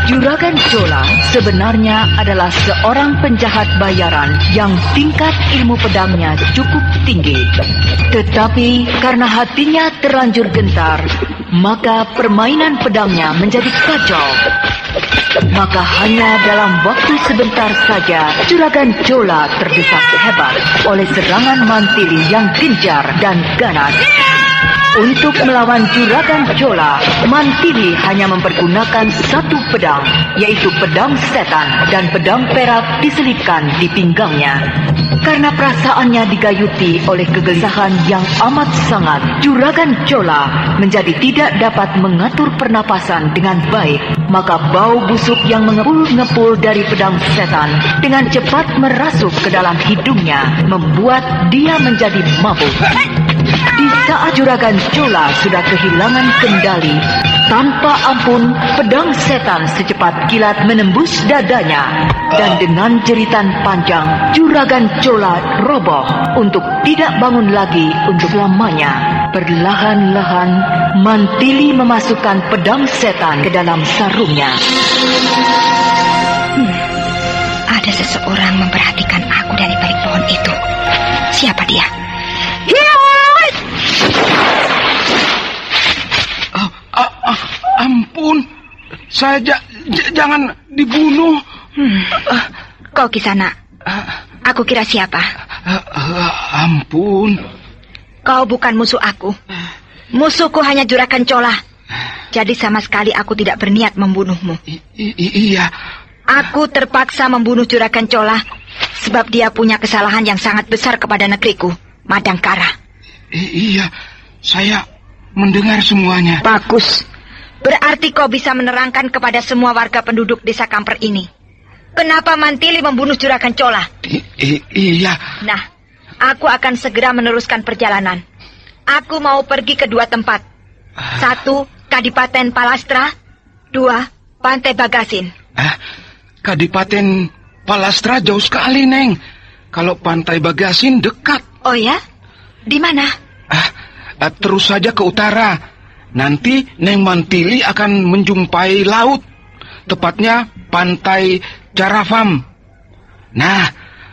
S1: Juragan Cola sebenarnya adalah seorang penjahat bayaran yang tingkat ilmu pedangnya cukup tinggi. Tetapi karena hatinya terlanjur gentar, maka permainan pedangnya menjadi kacau. Maka hanya dalam waktu sebentar saja Juragan Cola terdesak hebat oleh serangan Mantili yang gencar dan ganas. Untuk melawan Juragan Cola, Mantili hanya mempergunakan satu pedang, yaitu pedang setan, dan pedang perak diselipkan di pinggangnya. Karena perasaannya digayuti oleh kegelisahan yang amat sangat, Juragan Chola menjadi tidak dapat mengatur pernapasan dengan baik. Maka bau busuk yang mengepul-ngepul dari pedang setan dengan cepat merasuk ke dalam hidungnya, membuat dia menjadi mabuk. Di saat Juragan Chola sudah kehilangan kendali, tanpa ampun pedang setan secepat kilat menembus dadanya, dan dengan jeritan panjang Juragan Chola roboh untuk tidak bangun lagi untuk lamanya. Perlahan-lahan Mantili memasukkan pedang setan ke dalam sarungnya.
S2: Ada seseorang memperhatikan aku dari balik pohon itu. Siapa dia?
S3: Ampun, saya jangan dibunuh.
S2: Kau Kisana. Aku kira siapa?
S3: Ampun.
S2: Kau bukan musuh aku. Musuhku hanya Juragan Chola. Jadi sama sekali aku tidak berniat membunuhmu.
S3: Iya.
S2: Aku terpaksa membunuh Juragan Chola sebab dia punya kesalahan yang sangat besar kepada negeriku, Madangkara.
S3: Iya, saya mendengar semuanya.
S2: Bagus. Berarti kau bisa menerangkan kepada semua warga penduduk desa Kamper ini. Kenapa Mantili membunuh Juragan Chola?
S3: Iya.
S2: Nah, aku akan segera meneruskan perjalanan. Aku mau pergi ke 2 tempat. 1, Kadipaten Palastra. 2, Pantai Bagasin.
S3: Kadipaten Palastra jauh sekali, Neng. Kalau Pantai Bagasin dekat.
S2: Oh ya? Di mana?
S3: Terus saja ke utara. Nanti Neng Mantili akan menjumpai laut. Tepatnya Pantai Carafam. Nah,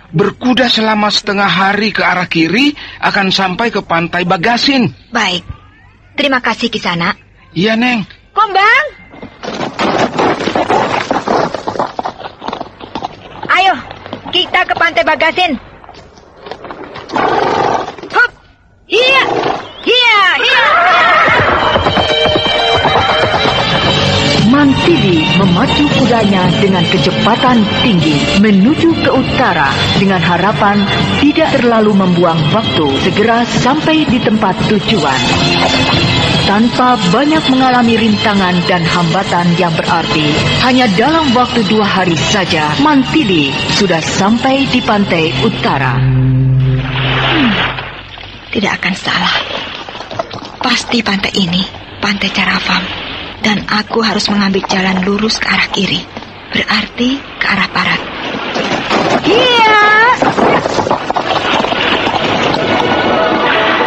S3: berkuda selama setengah hari ke arah kiri akan sampai ke Pantai Bagasin.
S2: Baik. Terima kasih Kisana.
S3: Iya, Neng.
S2: Kumbang! Ayo, kita ke Pantai Bagasin. Hup! Iya! Iya! Iya!
S1: Mantili memacu kudanya dengan kecepatan tinggi menuju ke utara dengan harapan tidak terlalu membuang waktu, segera sampai di tempat tujuan. Tanpa banyak mengalami rintangan dan hambatan yang berarti, hanya dalam waktu 2 hari saja Mantili sudah sampai di pantai utara.
S2: Tidak akan salah. Pasti pantai ini, Pantai Carafam. Dan aku harus mengambil jalan lurus ke arah kiri. Berarti ke arah barat. Iya!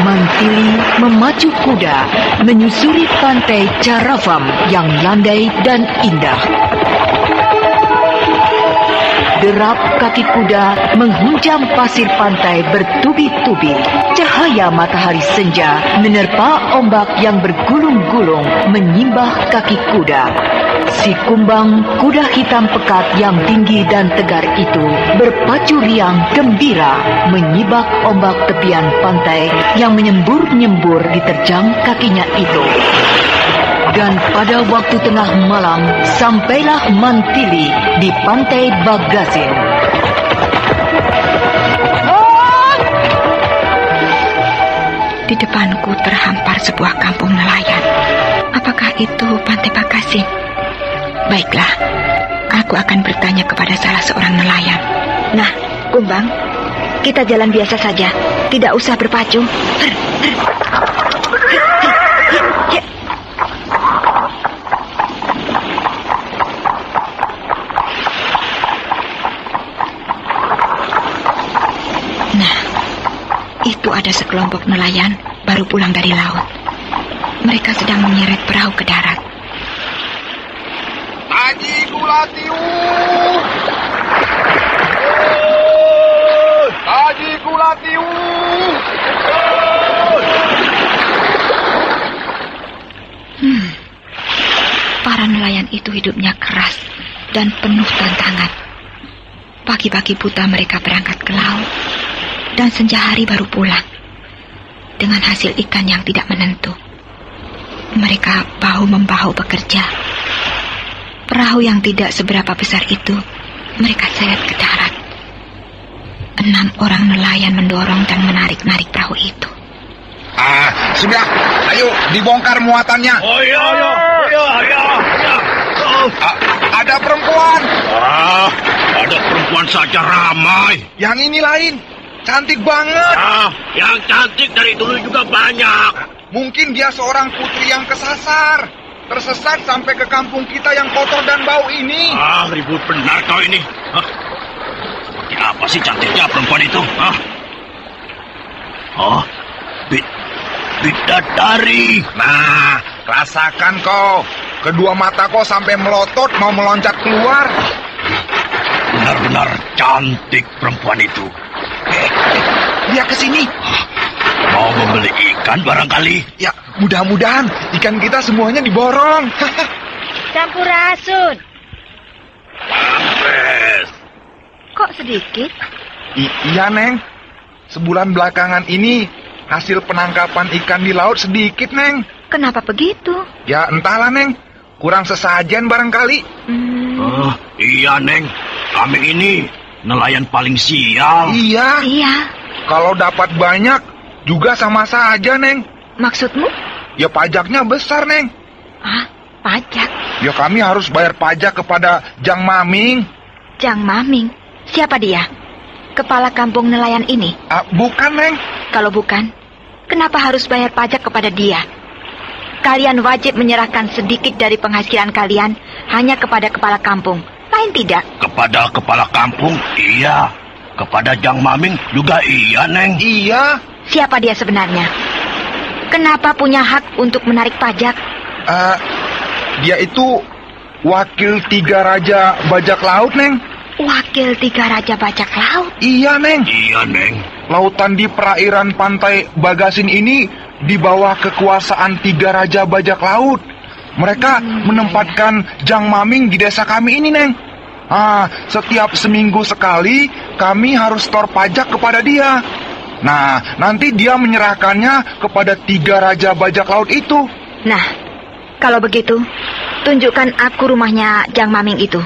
S1: Mantili memacu kuda menyusuri Pantai Carafam yang landai dan indah. Derap kaki kuda menghunjam pasir pantai bertubi-tubi. Cahaya matahari senja menerpa ombak yang bergulung-gulung menyimbah kaki kuda. Si Kumbang, kuda hitam pekat yang tinggi dan tegar itu, berpacu riang gembira menyibak ombak tepian pantai yang menyembur-nyembur diterjang kakinya itu. Dan pada waktu tengah malam, sampailah Mantili di Pantai Bagasin.
S2: Di depanku terhampar sebuah kampung nelayan. Apakah itu Pantai Bagasin? Baiklah, aku akan bertanya kepada salah seorang nelayan. Nah, Kumbang, kita jalan biasa saja, tidak usah berpacu. Nah, itu ada sekelompok nelayan baru pulang dari laut. Mereka sedang menyeret perahu ke darat.
S3: Haji Kulatiu! Haji Kulatiu!
S2: Para nelayan itu hidupnya keras dan penuh tantangan. Pagi-pagi buta mereka berangkat ke laut, dan senja hari baru pulang dengan hasil ikan yang tidak menentu. Mereka bahu-membahu bekerja. Perahu yang tidak seberapa besar itu mereka seret ke darat. 6 orang nelayan mendorong dan menarik-narik perahu itu.
S4: Sudah, ayo dibongkar muatannya.
S5: Oh iya.
S4: Ada perempuan.
S5: Ada perempuan saja ramai.
S4: Yang ini lain, cantik banget.
S5: Yang cantik dari dulu juga banyak.
S4: Mungkin dia seorang putri yang kesasar, tersesat sampai ke kampung kita yang kotor dan bau ini.
S5: Ribut benar kau ini. Seperti apa sih cantiknya perempuan itu? Bidadari.
S4: Nah, rasakan kau. Kedua mata kau sampai melotot mau meloncat keluar.
S5: Benar-benar cantik perempuan itu.
S4: Dia kesini.
S5: Mau membeli ikan barangkali?
S4: Ya, mudah-mudahan ikan kita semuanya diborong.
S2: Sampurasun.
S5: Pampres.
S2: Kok sedikit?
S4: Iya, Neng. Sebulan belakangan ini hasil penangkapan ikan di laut sedikit, Neng.
S2: Kenapa begitu?
S4: Ya, entahlah, Neng. Kurang sesajen barangkali.
S5: Iya, Neng. Kami ini nelayan paling sial.
S4: Iya. Kalau dapat banyak, juga sama saja, Neng.
S2: Maksudmu?
S4: Ya pajaknya besar, Neng.
S2: Pajak?
S4: Ya kami harus bayar pajak kepada Jang Maming.
S2: Jang Maming? Siapa dia? Kepala kampung nelayan ini?
S4: Bukan, Neng.
S2: Kalau bukan, kenapa harus bayar pajak kepada dia? Kalian wajib menyerahkan sedikit dari penghasilan kalian hanya kepada kepala kampung. Lain tidak?
S5: Kepada kepala kampung, iya. Kepada Jang Maming juga iya, Neng.
S4: Iya.
S2: Siapa dia sebenarnya? Kenapa punya hak untuk menarik pajak?
S4: Dia itu wakil 3 raja bajak laut, Neng.
S2: Wakil 3 raja bajak laut?
S4: Iya, Neng.
S5: Iya, Neng.
S4: Lautan di perairan pantai Bagasin ini di bawah kekuasaan 3 raja bajak laut. Mereka menempatkan Jang Maming di desa kami ini, Neng. Setiap seminggu sekali kami harus setor pajak kepada dia. Nah, nanti dia menyerahkannya kepada 3 raja bajak laut itu.
S2: Nah, kalau begitu, tunjukkan aku rumahnya Jang Maming itu.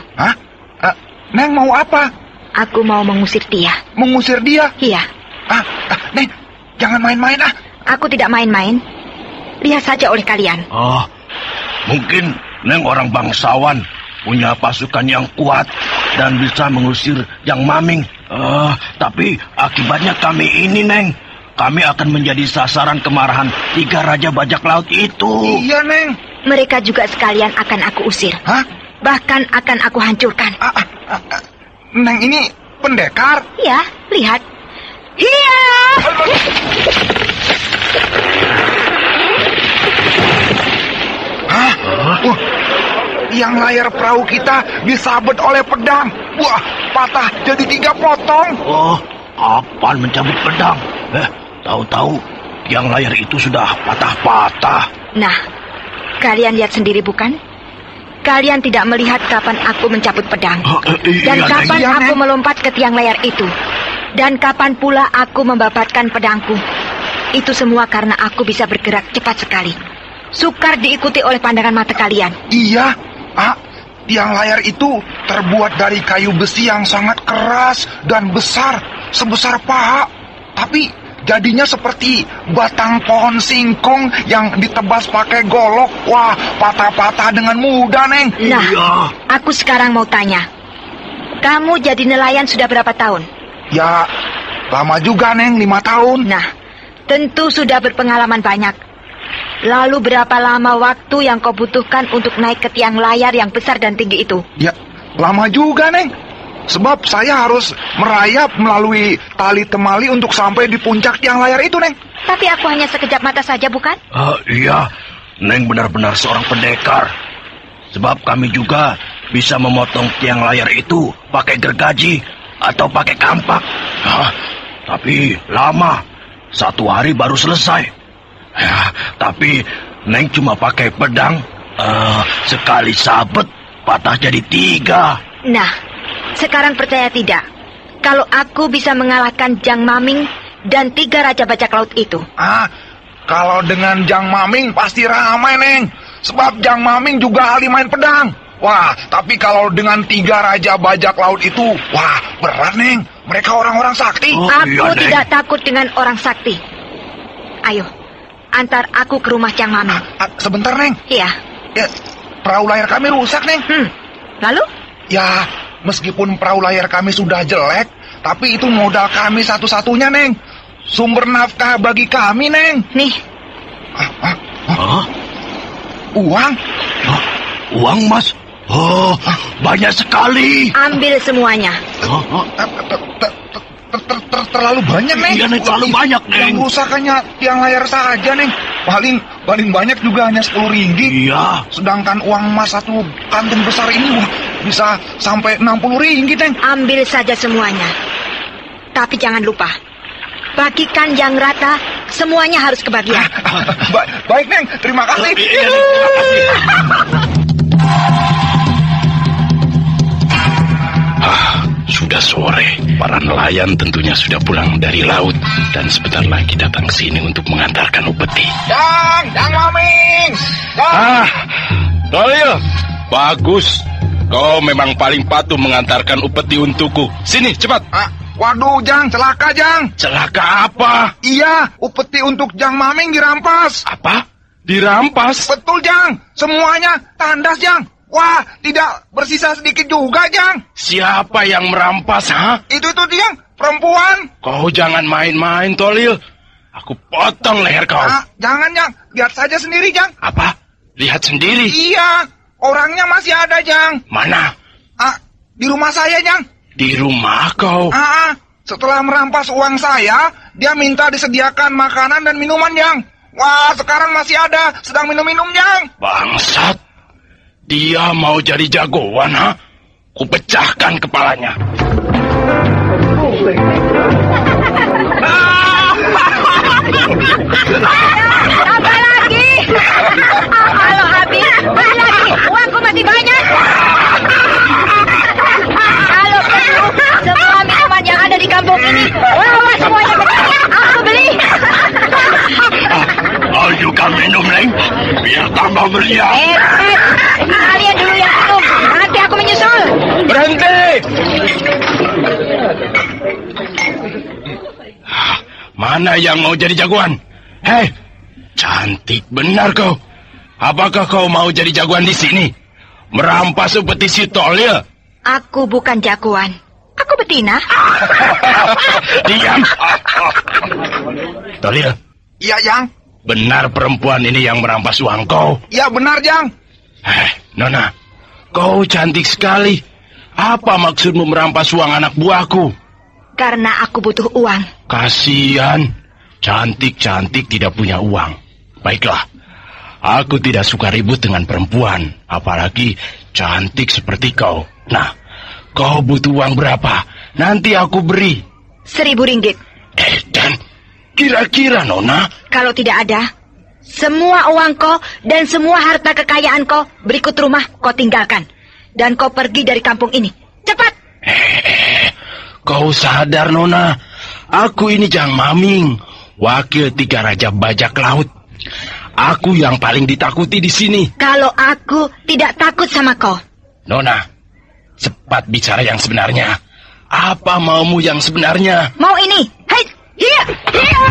S4: Neng mau apa?
S2: Aku mau mengusir dia.
S4: Mengusir dia?
S2: Iya.
S4: Neng, jangan main-main.
S2: Aku tidak main-main. Lihat saja oleh kalian.
S5: Mungkin Neng orang bangsawan, punya pasukan yang kuat dan bisa mengusir Jang Maming. Tapi akibatnya kami ini, Neng. Kami akan menjadi sasaran kemarahan 3 raja bajak laut itu.
S4: Iya, Neng.
S2: Mereka juga sekalian akan aku usir. Bahkan akan aku hancurkan.
S4: Neng ini pendekar?
S2: Ya, lihat. Hiya!
S3: Yang layar perahu kita disabet oleh pedang. Wah, patah jadi 3 potong.
S5: Kapan mencabut pedang? Tahu-tahu yang layar itu sudah patah-patah.
S2: Nah, kalian lihat sendiri bukan? Kalian tidak melihat kapan aku mencabut pedang. Dan kapan aku melompat ke tiang layar itu. Dan kapan pula aku membabatkan pedangku. Itu semua karena aku bisa bergerak cepat sekali. Sukar diikuti oleh pandangan mata kalian.
S3: Iya, tiang layar itu terbuat dari kayu besi yang sangat keras dan besar, sebesar paha. Tapi jadinya seperti batang pohon singkong yang ditebas pakai golok. Wah, patah-patah dengan mudah, Neng.
S2: Nah, aku sekarang mau tanya. Kamu jadi nelayan sudah berapa tahun?
S3: Ya, lama juga, Neng, 5 tahun.
S2: Nah, tentu sudah berpengalaman banyak. Lalu berapa lama waktu yang kau butuhkan untuk naik ke tiang layar yang besar dan tinggi itu?
S3: Ya, lama juga, Neng. Sebab saya harus merayap melalui tali temali untuk sampai di puncak tiang layar itu, Neng.
S2: Tapi aku hanya sekejap mata saja, bukan?
S5: Iya, Neng benar-benar seorang pendekar. Sebab kami juga bisa memotong tiang layar itu pakai gergaji atau pakai kampak. Tapi lama, 1 hari baru selesai. Tapi Neng cuma pakai pedang, sekali sabet patah jadi 3.
S2: Nah, sekarang percaya tidak, kalau aku bisa mengalahkan Jang Maming dan 3 raja bajak laut itu?
S3: Kalau dengan Jang Maming pasti ramai, Neng. Sebab Jang Maming juga ahli main pedang.
S4: Wah, tapi kalau dengan 3 raja bajak laut itu, wah, berat, Neng. Mereka orang-orang sakti.
S2: Aku tidak takut dengan orang sakti. Ayo, antar aku ke rumah Cang Maming.
S4: Sebentar, Neng.
S2: Iya.
S4: Ya, perahu layar kami rusak, Neng.
S2: Lalu?
S4: Ya, meskipun perahu layar kami sudah jelek, tapi itu modal kami satu-satunya, Neng. Sumber nafkah bagi kami, Neng.
S2: Nih.
S4: Uang?
S6: Uang, Mas? Oh, banyak sekali.
S2: Ambil semuanya.
S4: Terlalu banyak, Neng.
S6: Iya, Neng, terlalu banyak, Neng.
S4: Yang rusak hanya tiang layar saja, Neng. Paling banyak juga hanya 10 ringgit.
S6: Iya.
S4: Sedangkan uang emas satu kantong besar ini bisa sampai 60 ringgit, Neng.
S2: Ambil saja semuanya. Tapi jangan lupa, bagikan yang rata, semuanya harus kebagian.
S4: Baik, Neng. Terima kasih.
S6: Sudah sore. Para nelayan tentunya sudah pulang dari laut dan sebentar lagi datang ke sini untuk mengantarkan upeti.
S4: Jang Maming.
S5: Tolil, bagus. Kau memang paling patuh mengantarkan upeti untukku. Sini, cepat.
S4: Waduh, Jang, celaka, Jang.
S5: Celaka apa?
S4: Iya, upeti untuk Jang Maming dirampas.
S5: Apa? Dirampas?
S4: Betul, Jang. Semuanya tandas, Jang. Wah, tidak bersisa sedikit juga, Jang.
S5: Siapa yang merampas, ha?
S4: Itu Jang, perempuan.
S5: Kau jangan main-main, Tolil. Aku potong leher kau.
S4: Jangan, Jang. Lihat saja sendiri, Jang.
S5: Apa? Lihat sendiri?
S4: Iya, orangnya masih ada, Jang.
S5: Mana?
S4: Di rumah saya, Jang.
S5: Di rumah kau?
S4: Setelah merampas uang saya, dia minta disediakan makanan dan minuman, Jang. Wah, sekarang masih ada, sedang minum-minum, Jang.
S5: Bangsat. Dia mau jadi jagoan, ha? Kupecahkan kepalanya.
S2: Apa lagi? Halo, Abi. Balik lagi. Uangku masih banyak. Kalau perlu, semua minuman yang ada di kampung ini, bawa semuanya ke sini. Aku beli.
S6: Ayo kau minum, Neng. Biar tambah meriah.
S2: Kalian dulu yang minum. Nanti aku menyusul.
S5: Berhenti! Mana yang mau jadi jagoan? Hei, cantik benar kau. Apakah kau mau jadi jagoan di sini? Merampas upeti si Tolil?
S2: Aku bukan jagoan. Aku betina.
S5: Diam. Tolil.
S4: Iya, Jang.
S5: Benar perempuan ini yang merampas uang kau?
S4: Iya, benar, Jang.
S5: Nona, kau cantik sekali. Apa maksudmu merampas uang anak buahku?
S2: Karena aku butuh uang.
S5: Kasihan, cantik-cantik tidak punya uang. Baiklah, aku tidak suka ribut dengan perempuan, apalagi cantik seperti kau. Nah, kau butuh uang berapa? Nanti aku beri.
S2: 1.000 ringgit.
S5: Dan kira-kira, Nona?
S2: Kalau tidak ada, semua uang kau dan semua harta kekayaan kau berikut rumah kau tinggalkan. Dan kau pergi dari kampung ini. Cepat!
S5: Kau sadar, Nona? Aku ini Jang Maming, wakil 3 raja bajak laut. Aku yang paling ditakuti di sini.
S2: Kalau aku tidak takut sama kau.
S5: Nona, cepat bicara yang sebenarnya. Apa maumu yang sebenarnya?
S2: Mau ini. Hei, iya, iya.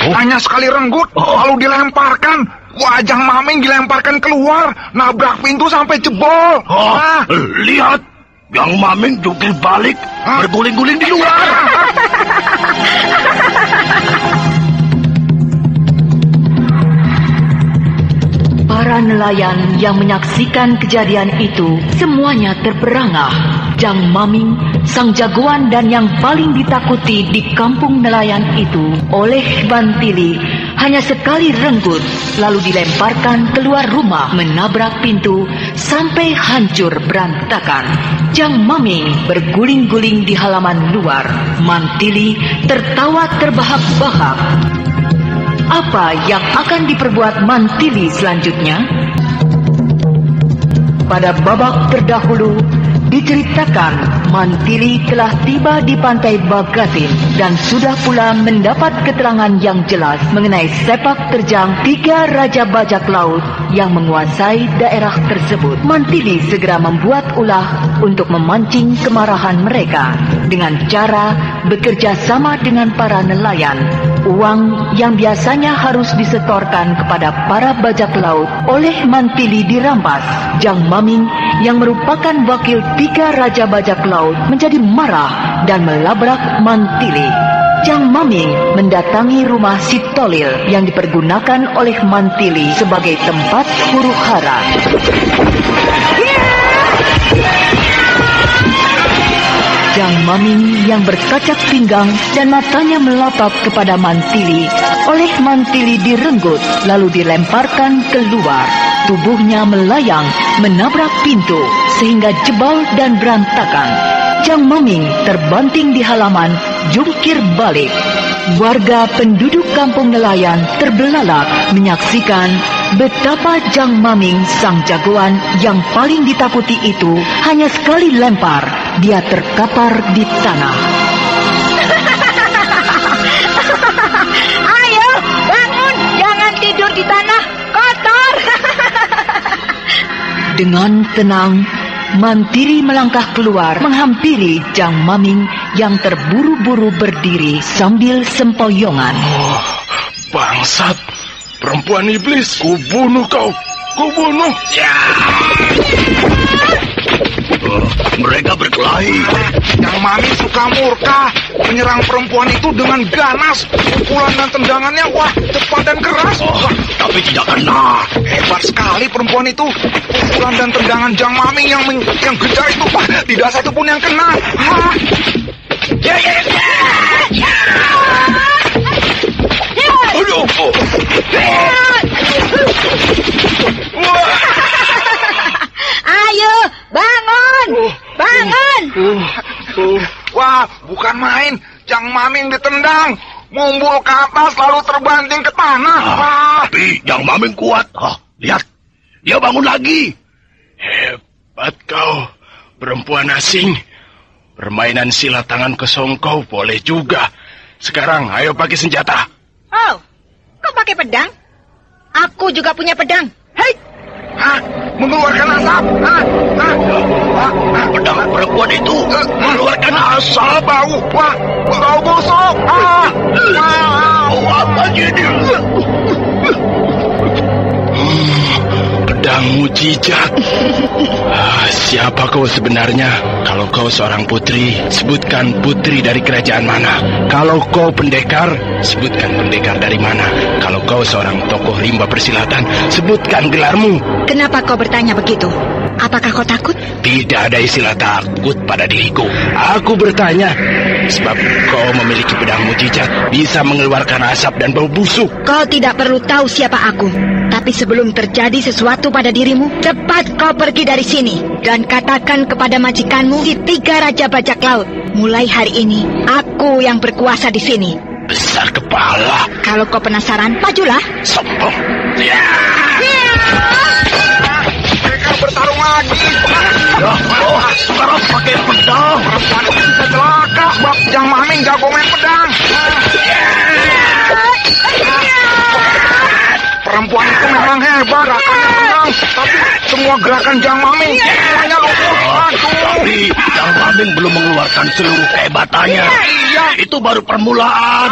S4: Hanya sekali renggut, lalu dilemparkan. Wajah Maming dilemparkan keluar, nabrak pintu sampai jebol.
S6: Lihat, Yang Maming jungkir balik, berguling-guling di luar.
S1: Para nelayan yang menyaksikan kejadian itu semuanya terperangah. Jang Maming, sang jagoan dan yang paling ditakuti di kampung nelayan itu oleh Bantili, hanya sekali renggut lalu dilemparkan keluar rumah menabrak pintu sampai hancur berantakan. Jang Maming berguling-guling di halaman luar. Mantili tertawa terbahak-bahak. Apa yang akan diperbuat Mantili selanjutnya? Pada babak terdahulu, Diceritakan Mantili telah tiba di pantai Bagasin dan sudah pula mendapat keterangan yang jelas mengenai sepak terjang 3 raja bajak laut yang menguasai daerah tersebut. Mantili segera membuat ulah untuk memancing kemarahan mereka dengan cara bekerja sama dengan para nelayan. Uang yang biasanya harus disetorkan kepada para bajak laut oleh Mantili dirampas. Jang Maming yang merupakan wakil 3 raja bajak laut menjadi marah dan melabrak Mantili. Jang Maming mendatangi rumah si Tolil yang dipergunakan oleh Mantili sebagai tempat huru-hara. Jang Maming yang berkacak pinggang dan matanya melapap kepada Mantili oleh Mantili direnggut lalu dilemparkan keluar. Tubuhnya melayang menabrak pintu sehingga jebol dan berantakan. Jang Maming terbanting di halaman, jungkir balik. Warga penduduk kampung nelayan terbelalak menyaksikan betapa Jang Maming sang jagoan yang paling ditakuti itu hanya sekali lempar, dia terkapar di tanah.
S2: Ayo, bangun, jangan tidur di tanah, kotor.
S1: Dengan tenang, Mantili melangkah keluar menghampiri Jang Maming yang terburu-buru berdiri sambil sempoyongan.
S6: Oh, bangsat, perempuan iblis, kubunuh kau, kubunuh. Ya.
S5: Mereka berkelahi.
S3: Jang Maming suka murka, menyerang perempuan itu dengan ganas. Pukulan dan tendangannya wah cepat dan keras.
S5: Tapi tidak kena.
S3: Hebat sekali perempuan itu. Pukulan dan tendangan Jang Maming yang gencar itu wah tidak satu pun yang kena.
S2: Ayo, bangun, bangun.
S3: Wah, bukan main. Jang Maming ditendang, mumbul ke atas lalu terbanting ke tanah.
S5: Tapi Jang Maming kuat. Lihat, dia bangun lagi.
S6: Hebat kau, perempuan asing. Permainan silat tangan kosong kau boleh juga. Sekarang, ayo pakai senjata.
S2: Oh, kau pakai pedang? Aku juga punya pedang. Hei!
S3: Mengeluarkan asap.
S5: Pedang perempuan itu mengeluarkan asap.
S3: Bau. Wah, bau busuk.
S5: Apa jadi?
S6: Pedang mujizat. Siapa kau sebenarnya? Kalau kau seorang putri, sebutkan putri dari kerajaan mana. Kalau kau pendekar, sebutkan pendekar dari mana. Kalau kau seorang tokoh rimba persilatan, sebutkan gelarmu.
S2: Kenapa kau bertanya begitu? Apakah kau takut?
S6: Tidak ada istilah takut pada diriku. Aku bertanya, sebab kau memiliki pedang mujizat, bisa mengeluarkan asap dan bau busuk.
S2: Kau tidak perlu tahu siapa aku. Tapi sebelum terjadi sesuatu pada dirimu, cepat kau pergi dari sini dan katakan kepada majikanmu si 3 raja bajak laut. Mulai hari ini, aku yang berkuasa di sini.
S6: Besar kepala.
S2: Kalau kau penasaran, majulah.
S6: Sombong.
S3: Mereka bertarung lagi.
S5: Sekarang pakai pedang.
S3: Perempuan itu bisa celaka sebab Jang Maming jago main pedang. Perempuan itu memang hebat, gerakannya tenang, tapi semua gerakan Jang Maming semuanya lumpuh.
S5: Tapi Jang Maming belum mengeluarkan seluruh kehebatannya.
S3: Iya.
S5: Itu baru permulaan.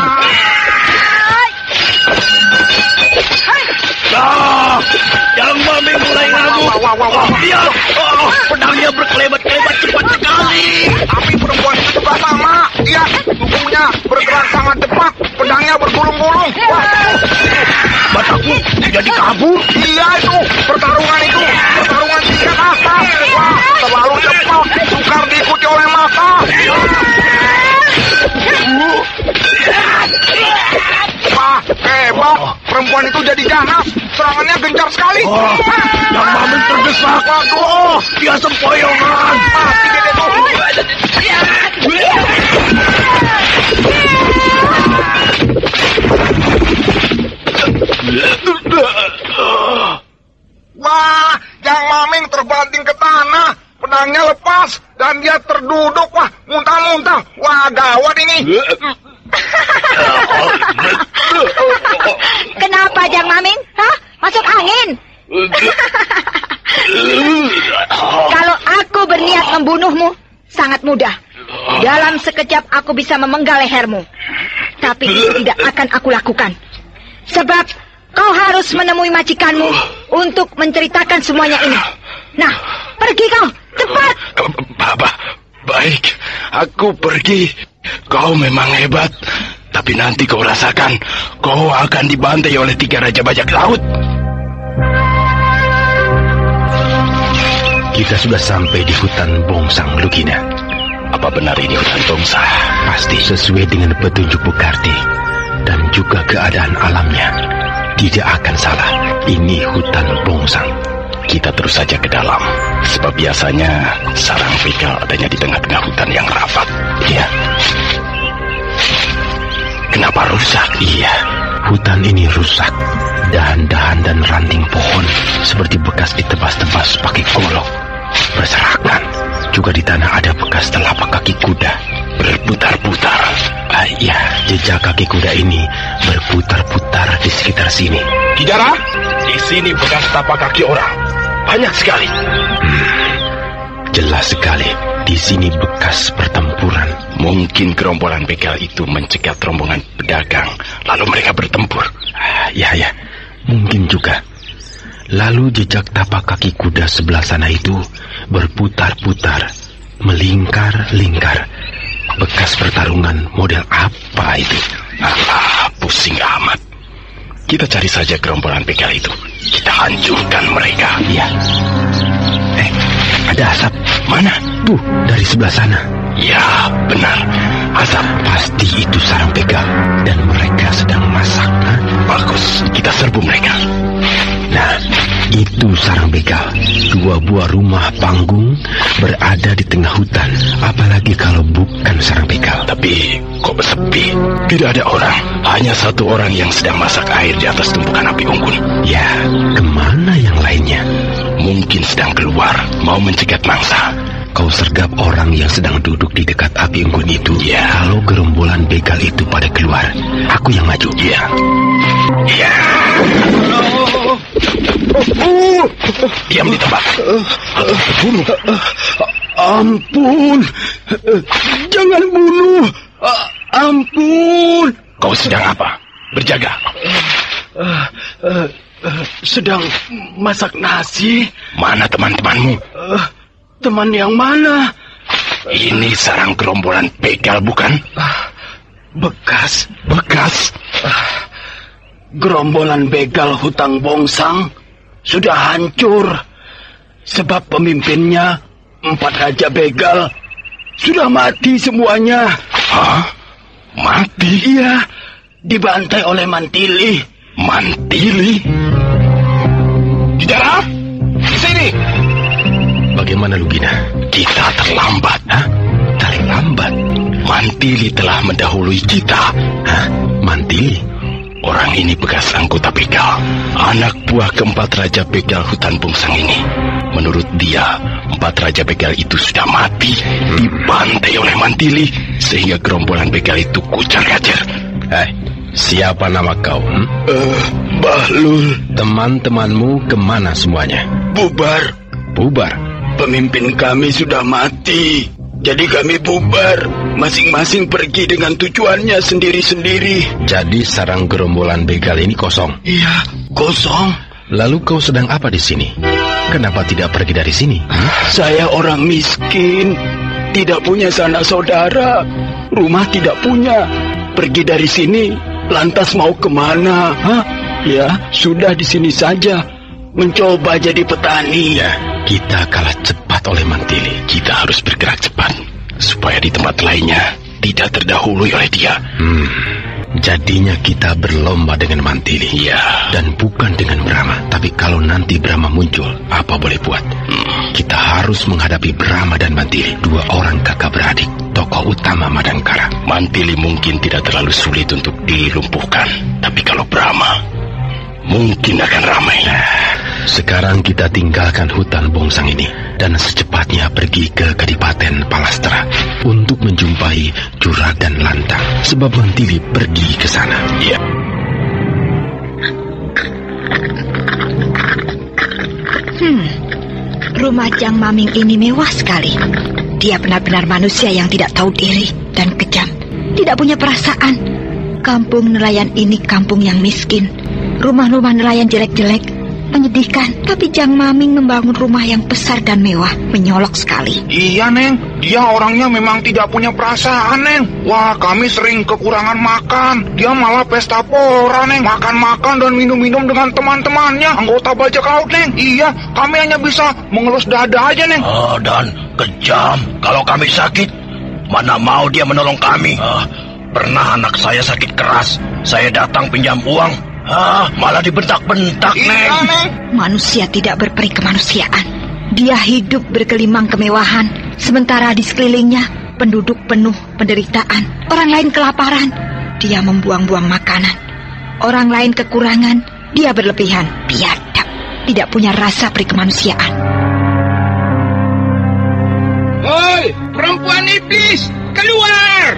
S5: Jang Maming mulai ngamuk. Dia pedangnya berkelebat-kelebat cepat sekali.
S3: Tapi perempuan itu juga sama. Dia tubuhnya bergerak sangat cepat, pedangnya bergulung-gulung.
S5: Mataku jadi kabur.
S3: Iya itu, pertarungan tingkat atas. Wah, terlalu cepat, sukar diikuti oleh mata. Wah, hebat, perempuan itu jadi ganas, serangannya gencar sekali.
S5: Jang Maming terdesak.
S3: Waduh,
S5: Dia sempoyongan.
S3: mati dia tuh. Wah, Jang Maming terbanting ke tanah, pedangnya lepas, muntah-muntah. Wah, gawat ini.
S2: Kenapa, Jang Maming? Hah? Masuk angin? Kalau aku berniat membunuhmu, sangat mudah. Dalam sekejap aku bisa memenggal lehermu. Tapi itu tidak akan aku lakukan. Sebab kau harus menemui majikanmu untuk menceritakan semuanya ini. Nah, pergi kau, cepat.
S6: Baik, aku pergi. Kau memang hebat. Tapi nanti kau rasakan, kau akan dibantai oleh 3 raja bajak laut. Kita sudah sampai di hutan Bongsang, Lugina. Apa benar ini hutan Bongsang? Pasti sesuai dengan petunjuk Bukarti dan juga keadaan alamnya. Tidak akan salah, ini hutan Bongsang. Kita terus saja ke dalam, sebab biasanya sarang begal adanya di tengah-tengah hutan yang rapat. Iya. Kenapa rusak? Iya, hutan ini rusak. Dahan-dahan dan ranting pohon seperti bekas ditebas-tebas pakai golok berserakan. Juga di tanah ada bekas telapak kaki kuda berputar-putar. Iya, jejak kaki kuda ini berputar-putar di sekitar sini. Kijara, di sini bekas tapak kaki orang. Banyak sekali. Jelas sekali. Di sini bekas pertempuran. Mungkin gerombolan begal itu mencegat rombongan pedagang, lalu mereka bertempur. Ya, mungkin juga. Lalu jejak tapak kaki kuda sebelah sana itu berputar-putar, melingkar-lingkar. Bekas pertarungan model apa itu? Pusing amat. Kita cari saja gerombolan begal itu. Kita hancurkan mereka. Ya. Ada asap. Mana? Tuh, dari sebelah sana. Ya, benar. Asap. Pasti itu sarang begal. Dan mereka sedang masak. Bagus, kita serbu mereka. Nah, itu sarang begal. 2 buah rumah panggung berada di tengah hutan. Apalagi kalau bukan sarang begal. Tapi kok sepi? Tidak ada orang. Hanya 1 orang yang sedang masak air di atas tumpukan api unggun. Ya, kemana yang lainnya? Mungkin sedang keluar, mau mencegat mangsa. Kau sergap orang yang sedang duduk di dekat api unggun itu. Ya. Kalau gerombolan begal itu pada keluar, aku yang maju. Ya. Ya. Diam di tempat. Bunuh. Ampun. Jangan bunuh. Ampun. Kau sedang apa? Berjaga. Sedang masak nasi. Mana teman-temanmu? Teman yang mana? Ini sarang gerombolan begal, bukan? Bekas. Gerombolan begal hutan Bongsang sudah hancur. Sebab pemimpinnya 4 raja begal sudah mati semuanya. Hah? Mati? Iya, dibantai oleh Mantili. Mantili? Kijara, di sini. Bagaimana, Lugina? Kita terlambat. Hah? Terlambat? Mantili telah mendahului kita. Hah? Mantili? Orang ini bekas anggota begal. Anak buah ke-4 raja begal hutan Bongsang ini. Menurut dia, 4 raja begal itu sudah mati. Dibantai oleh Mantili. Sehingga gerombolan begal itu kucar-kacir. Siapa nama kau? Bahlul. Teman-temanmu kemana semuanya? Bubar? Pemimpin kami sudah mati. Jadi kami bubar. Masing-masing pergi dengan tujuannya sendiri-sendiri. Jadi sarang gerombolan begal ini kosong? Iya, kosong. Lalu kau sedang apa di sini? Kenapa tidak pergi dari sini? Saya orang miskin. Tidak punya sanak saudara. Rumah tidak punya. Pergi dari sini, lantas mau kemana? Ya, sudah di sini saja. Mencoba jadi petani. Ya, kita kalah cepat oleh Mantili. Kita harus bergerak cepat supaya di tempat lainnya tidak terdahului oleh dia. Jadinya kita berlomba dengan Mantili. Ya. Dan bukan dengan Brahma. Tapi kalau nanti Brahma muncul, apa boleh buat? Kita harus menghadapi Brahma dan Mantili. 2 orang kakak beradik, tokoh utama Madangkara. Mantili mungkin tidak terlalu sulit untuk dilumpuhkan. Tapi kalau Brahma, mungkin akan ramai. Sekarang kita tinggalkan hutan bongsang ini dan secepatnya pergi ke Kadipaten Palastra untuk menjumpai Juragan Lantang, sebab Mantili pergi ke sana.
S5: Iya.
S2: Rumah Jang Maming ini mewah sekali. Dia benar-benar manusia yang tidak tahu diri dan kejam, tidak punya perasaan. Kampung nelayan ini kampung yang miskin. Rumah-rumah nelayan jelek-jelek, menyedihkan. Tapi Jang Maming membangun rumah yang besar dan mewah, menyolok sekali.
S3: Iya, Neng. Dia orangnya memang tidak punya perasaan, Neng. Wah, kami sering kekurangan makan. Dia malah pesta pora, Neng. Makan-makan dan minum-minum dengan teman-temannya, anggota bajak laut, Neng. Iya, kami hanya bisa mengelus dada aja, Neng.
S5: Dan kejam. Kalau kami sakit, mana mau dia menolong kami. Pernah anak saya sakit keras, saya datang pinjam uang, malah dibentak-bentak, Neng.
S2: Manusia tidak berperi kemanusiaan. Dia hidup bergelimang kemewahan, sementara di sekelilingnya penduduk penuh penderitaan. Orang lain kelaparan, dia membuang-buang makanan. Orang lain kekurangan, dia berlebihan. Biadab, tidak punya rasa peri kemanusiaan.
S3: Hei, perempuan iblis, keluar!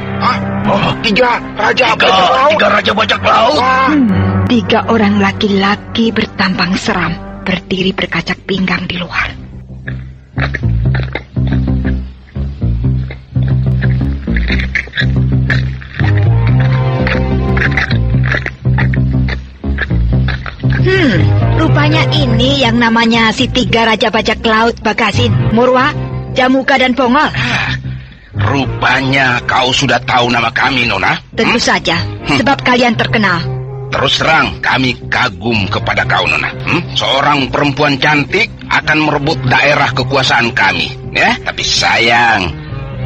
S3: Tiga raja bajak laut.
S2: Tiga orang laki-laki bertampang seram berdiri berkacak pinggang di luar. Rupanya ini yang namanya si tiga raja bajak laut Bagasin, Murwa, Jamuga dan Bongol.
S8: Rupanya kau sudah tahu nama kami, Nona.
S2: Tentu saja, sebab kalian terkenal.
S8: Terus terang, kami kagum kepada kau, Nona. Seorang perempuan cantik akan merebut daerah kekuasaan kami, ya. Tapi sayang,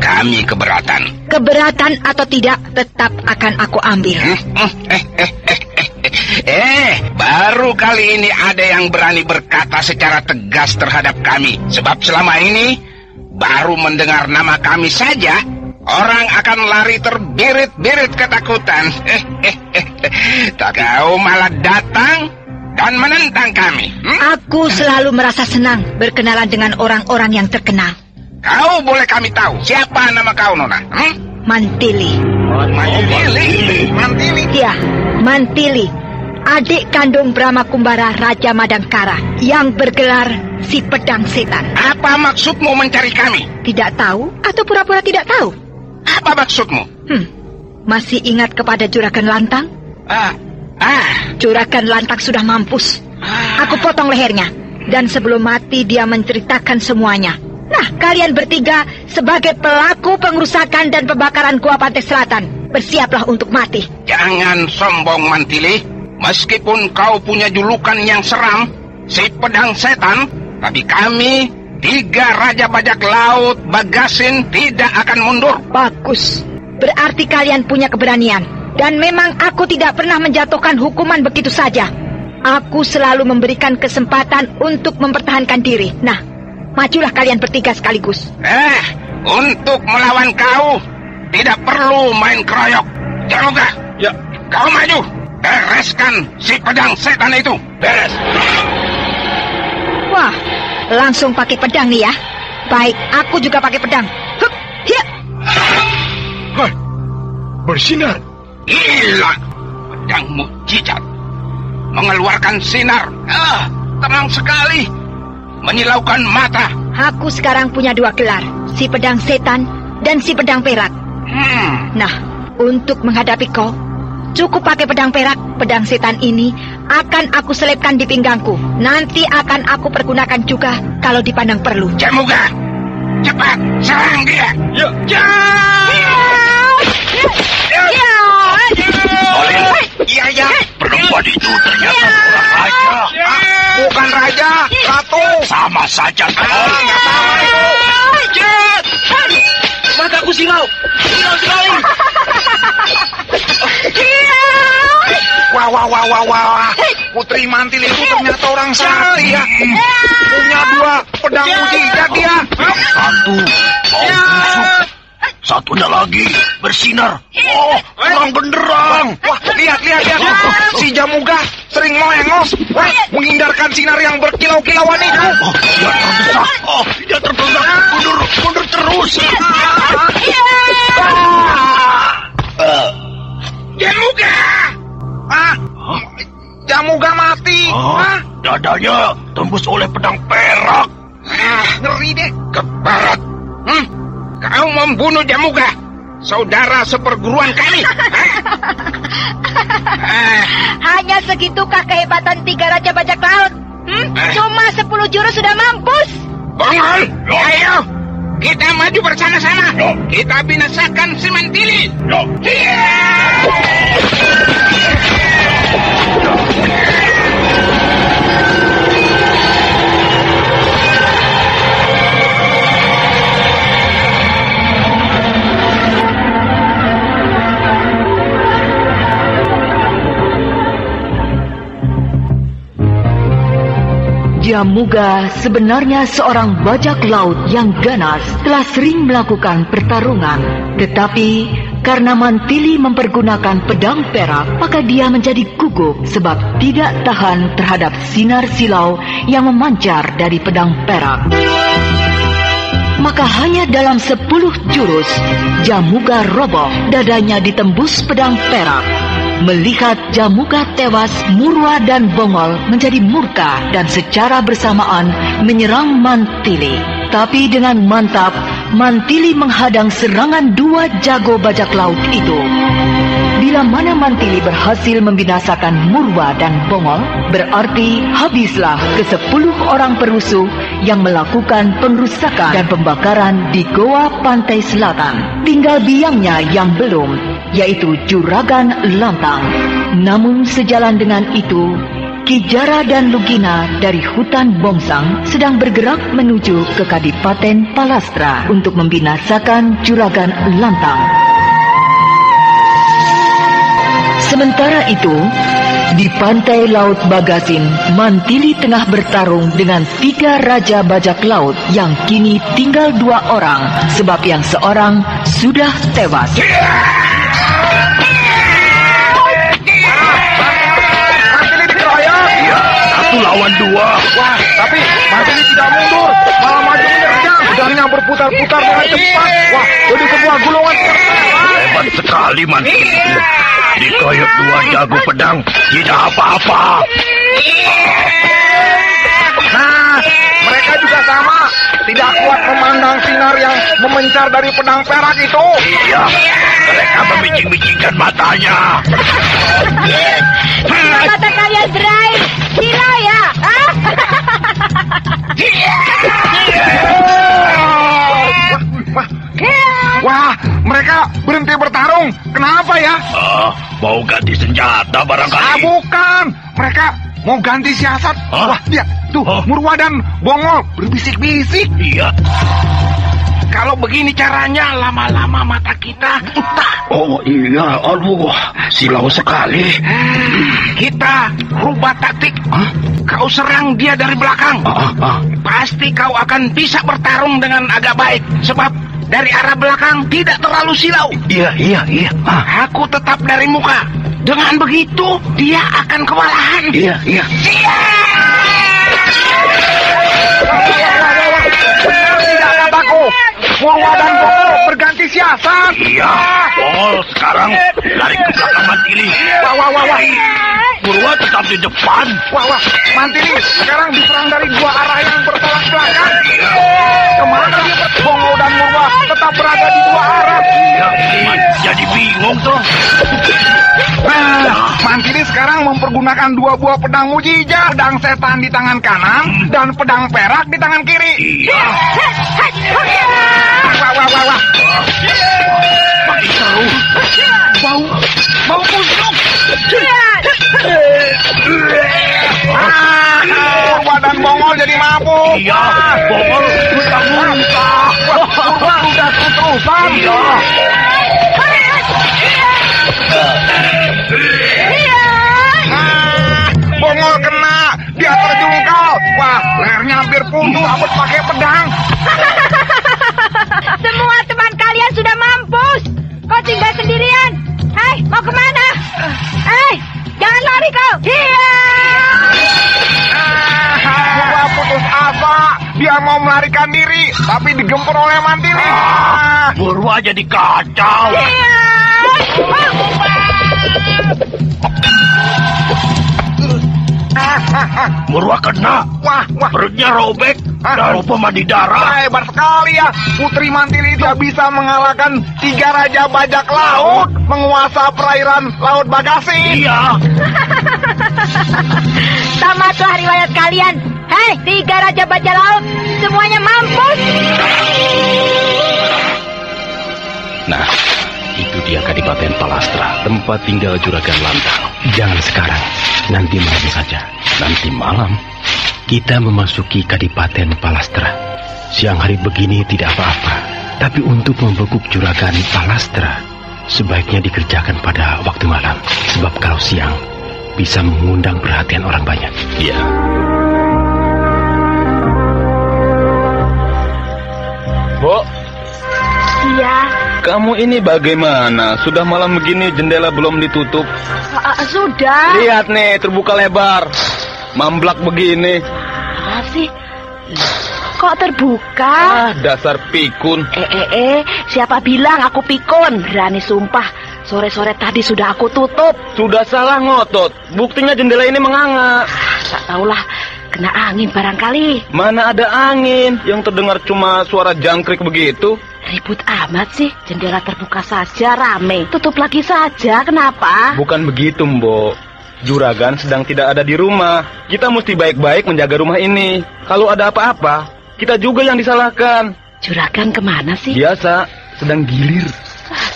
S8: kami keberatan.
S2: Keberatan atau tidak, tetap akan aku ambil.
S8: Baru kali ini ada yang berani berkata secara tegas terhadap kami. Sebab selama ini, baru mendengar nama kami saja, orang akan lari terbirit-birit ketakutan. Tak kau malah datang dan menentang kami.
S2: Aku selalu merasa senang berkenalan dengan orang-orang yang terkenal.
S8: Kau boleh kami tahu siapa nama kau, Nona?
S2: Mantili.
S8: Mantili?
S2: Ya, Mantili, adik kandung Brahma Kumbara Raja Madangkara yang bergelar si Pedang Setan.
S8: Apa maksudmu mencari kami?
S2: Tidak tahu atau pura-pura tidak tahu?
S8: Apa maksudmu?
S2: Masih ingat kepada Juragan Lantang? Juragan Lantang sudah mampus. Aku potong lehernya, dan sebelum mati dia menceritakan semuanya. Nah, kalian bertiga sebagai pelaku pengerusakan dan pembakaran Gua Pantai Selatan, bersiaplah untuk mati.
S8: Jangan sombong, Mantili. Meskipun kau punya julukan yang seram, si Pedang Setan, tapi kami, tiga raja bajak laut Bagasin, tidak akan mundur.
S2: Bagus. Berarti kalian punya keberanian. Dan memang aku tidak pernah menjatuhkan hukuman begitu saja. Aku selalu memberikan kesempatan untuk mempertahankan diri. Nah, majulah kalian bertiga sekaligus.
S8: Untuk melawan kau, tidak perlu main keroyok. Jamuga, ya, kau maju. Bereskan si Pedang Setan itu. Beres.
S2: Wah, langsung pakai pedang nih ya. Baik, aku juga pakai pedang. Hup, hiya.
S5: Bersinar.
S8: Gila, pedang mukjizat, mengeluarkan sinar. Terang sekali, menyilaukan mata.
S2: Aku sekarang punya dua gelar, si Pedang Setan dan si Pedang Perak. Nah, untuk menghadapi kau, cukup pakai pedang perak. Pedang setan ini akan aku selipkan di pinggangku. Nanti akan aku pergunakan juga kalau dipandang perlu.
S8: Jamuga, cepat serang dia. Iya, perempuan itu ternyata seorang raja. Bukan raja, Ratu. Sama saja.
S5: Mataku silau.
S3: Wah. Putri Mantili itu ternyata orang sakti ya. Punya dua pedang mujizat dia.
S8: Satu mau busuk,
S5: Satunya lagi bersinar. Oh, terang benderang.
S3: Wah, lihat. Si Jamuga sering melengos. Wah, menghindarkan sinar yang berkilau-kilauan itu.
S5: Oh, dia terdesak. Mundur terus.
S3: Jamuga! Jamuga mati.
S5: Dadanya tembus oleh pedang perak.
S3: Ngeri deh. Ke barat. Kau membunuh Jamuga, saudara seperguruan kami.
S2: Hanya segitukah kehebatan 3 raja bajak laut? Cuma 10 jurus sudah mampus.
S3: Bongol, ayo kita maju bersama-sama. Kita binasakan si Mantili.
S1: Jamuga sebenarnya seorang bajak laut yang ganas, telah sering melakukan pertarungan. Tetapi karena Mantili mempergunakan pedang perak, maka dia menjadi gugup sebab tidak tahan terhadap sinar silau yang memancar dari pedang perak. Maka hanya dalam 10 jurus, Jamuga roboh, dadanya ditembus pedang perak. Melihat Jamuga tewas, Murwa dan Bongol menjadi murka dan secara bersamaan menyerang Mantili. Tapi dengan mantap, Mantili menghadang serangan 2 jago bajak laut itu. Bila mana Mantili berhasil membinasakan Murwa dan Bongol, berarti habislah ke-10 orang perusuh yang melakukan pengrusakan dan pembakaran di Goa Pantai Selatan. Tinggal biangnya yang belum, yaitu Juragan Lantang. Namun sejalan dengan itu, Ki Jara dan Lugina dari hutan Bongsang sedang bergerak menuju ke Kadipaten Palastra untuk membinasakan Juragan Lantang. Sementara itu, di pantai Laut Bagasin, Mantili tengah bertarung dengan 3 raja bajak laut yang kini tinggal 2 orang, sebab yang seorang sudah tewas.
S3: Mantili dikeroyok.
S5: Iya, 1 lawan 2.
S3: Wah, tapi Mantili tidak mundur, malah maju menerjang. Pedangnya berputar-putar dengan cepat. Wah, jadi sebuah gulungan.
S5: Hebat sekali Mantili. Dikoyok 2 jago pedang, tidak apa-apa.
S3: Nah, mereka juga sama. Tidak kuat memandang sinar yang memencar dari pedang perak itu.
S5: Iya, mereka membicing-bicingkan matanya.
S2: Mata kalian berai, silau ya?
S3: Wah, mereka berhenti bertarung. Kenapa ya?
S5: Mau ganti senjata barangkali.
S3: Bukan. Mereka mau ganti siasat. Wah, lihat. Tuh, Murwa dan Bongol berbisik-bisik.
S5: Iya.
S3: Kalau begini caranya, lama-lama mata kita buta.
S5: Oh iya, aduh, silau sekali.
S3: Kita rubah taktik. Kau serang dia dari belakang. Pasti kau akan bisa bertarung dengan agak baik. Sebab dari arah belakang tidak terlalu silau.
S5: Iya.
S3: Aku tetap dari muka. Dengan begitu, dia akan kewalahan.
S5: Iya.
S3: Tidak kataku. Murwa dan Bongol berganti siasat.
S5: Iya, Bongol sekarang lari ke belakang Mantili.
S3: Wah.
S5: Murwa tetap di depan.
S3: Wah, Mantili sekarang diserang dari 2 arah yang bertolak belakang. Kemana Bongol dan Murwa tetap berada di 2 arah?
S5: Iya, jadi bingung tuh.
S3: Mantili sekarang mempergunakan 2 buah pedang mujizat. Pedang setan di tangan kanan dan pedang perak di tangan kiri.
S5: Iya.
S3: Wah.
S5: Makin seru.
S3: Bau busuk. Murwa dan Bongol jadi mabuk.
S5: Iya, Bongol sudah muntah.
S3: Murwa sudah terus-terusan.
S5: Iya.
S3: Bongol kena, dia terjungkal. Wah, lehernya hampir putus. Abis pakai pedang.
S2: Semua teman kalian sudah mampus. lari kau. Iya.
S3: Gua putus asa. Dia mau melarikan diri, tapi digempur oleh Mantili.
S6: Murwa jadi kacau. Murwa kena.
S3: Wah.
S6: Perutnya robek. Rupa mandi darah.
S3: Hebat sekali ya. Putri Mantili dia bisa mengalahkan 3 raja bajak laut, menguasa perairan Laut Bagasin.
S6: Iya.
S2: Tamatlah riwayat kalian. Hei, 3 raja bajak laut, semuanya mampus.
S6: Nah, itu dia Kadipaten Palastra, tempat tinggal Juragan Lantang. Jangan sekarang, nanti malam saja. Nanti malam kita memasuki Kadipaten Palastra. Siang hari begini tidak apa-apa, tapi untuk membekuk Juragan Palastra sebaiknya dikerjakan pada waktu malam. Sebab kalau siang bisa mengundang perhatian orang banyak. Iya.
S5: Bu,
S2: Iya.
S5: kamu ini bagaimana? Sudah malam begini jendela belum ditutup.
S2: Sudah.
S5: Lihat nih, terbuka lebar. Mamblak begini.
S2: Apa sih? Kok terbuka?
S5: Dasar pikun.
S2: Siapa bilang aku pikun? Berani sumpah. Sore-sore tadi sudah aku tutup.
S5: Sudah salah ngotot. Buktinya jendela ini menganga.
S2: Tak tahulah, kena angin barangkali.
S5: Mana ada angin? Yang terdengar cuma suara jangkrik begitu.
S2: Ribut amat sih, jendela terbuka saja rame. Tutup lagi saja, kenapa?
S5: Bukan begitu, Mbok. Juragan sedang tidak ada di rumah. Kita mesti baik-baik menjaga rumah ini. Kalau ada apa-apa, kita juga yang disalahkan.
S2: Juragan kemana sih?
S5: Biasa, sedang gilir.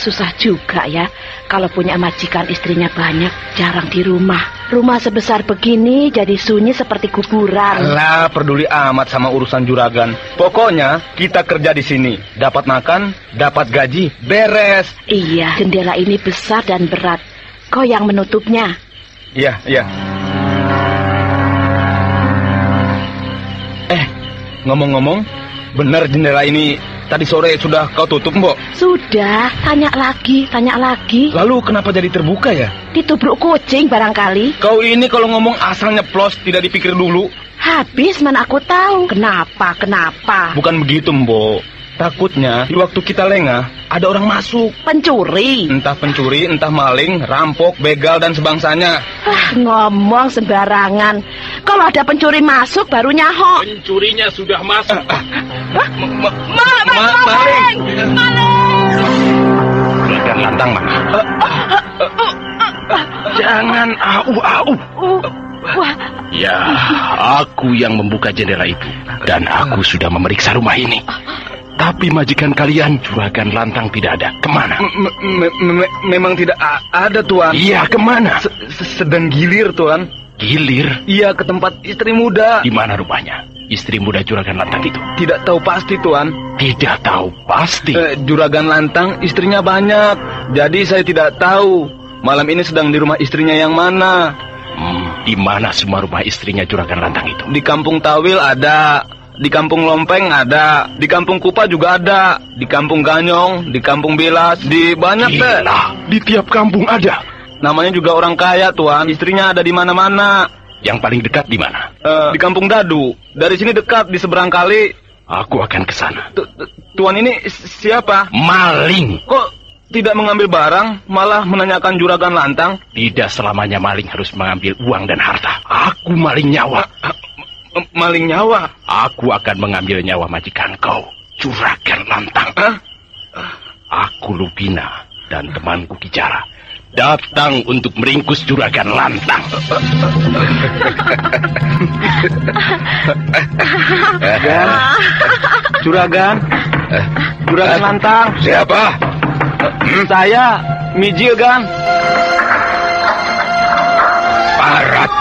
S2: Susah juga ya, kalau punya majikan istrinya banyak, jarang di rumah. Rumah sebesar begini jadi sunyi seperti kuburan.
S5: Lah, peduli amat sama urusan juragan. Pokoknya kita kerja di sini, dapat makan, dapat gaji, beres.
S2: Iya, jendela ini besar dan berat. Kau yang menutupnya.
S5: Iya. Ngomong-ngomong, benar jendela ini tadi sore sudah kau tutup, Mbok?
S2: Sudah, tanya lagi.
S5: Lalu kenapa jadi terbuka ya?
S2: Ditubruk kucing barangkali.
S5: Kau ini kalau ngomong asal nyeplos, tidak dipikir dulu.
S2: Habis mana aku tahu. Kenapa?
S5: Bukan begitu, Mbok. Takutnya di waktu kita lengah ada orang masuk.
S2: Pencuri.
S5: Entah pencuri, entah maling, rampok, begal dan sebangsanya.
S2: Ngomong sembarangan. Kalau ada pencuri masuk baru nyahok.
S6: Pencurinya sudah masuk.
S5: Maling.
S6: Juragan Lantang mana? Jangan au. Ya, aku yang membuka jendela itu. Dan aku sudah memeriksa rumah ini. Tapi majikan kalian, Juragan Lantang tidak ada. Kemana?
S5: Memang tidak ada, Tuan.
S6: Iya, kemana?
S5: Sedang gilir, Tuan.
S6: Gilir?
S5: Iya, ke tempat istri muda.
S6: Di mana rumahnya? Istri muda Juragan Lantang itu?
S5: Tidak tahu pasti, Tuan.
S6: Tidak tahu pasti?
S5: Juragan Lantang istrinya banyak. Jadi saya tidak tahu malam ini sedang di rumah istrinya yang mana.
S6: Di mana semua rumah istrinya Juragan Lantang itu?
S5: Di Kampung Tawil ada, di Kampung Lompeng ada, di Kampung Kupa juga ada, di Kampung Ganyong, di Kampung Bilas, di banyak deh.
S6: Di tiap kampung ada.
S5: Namanya juga orang kaya, Tuan. Istrinya ada di mana-mana.
S6: Yang paling dekat di mana?
S5: Di Kampung Dadu. Dari sini dekat, di seberang kali.
S6: Aku akan ke sana.
S5: Tuan ini siapa?
S6: Maling.
S5: Kok tidak mengambil barang, malah menanyakan Juragan Lantang?
S6: Tidak selamanya maling harus mengambil uang dan harta. Aku maling nyawa.
S5: Maling nyawa?
S6: Aku akan mengambil nyawa majikan kau, Juragan Lantang. Aku Lupina dan temanku Kijara datang untuk meringkus Juragan Lantang.
S5: Juragan Lantang.
S6: Siapa?
S5: Saya Mijil, Gan.
S6: Barat.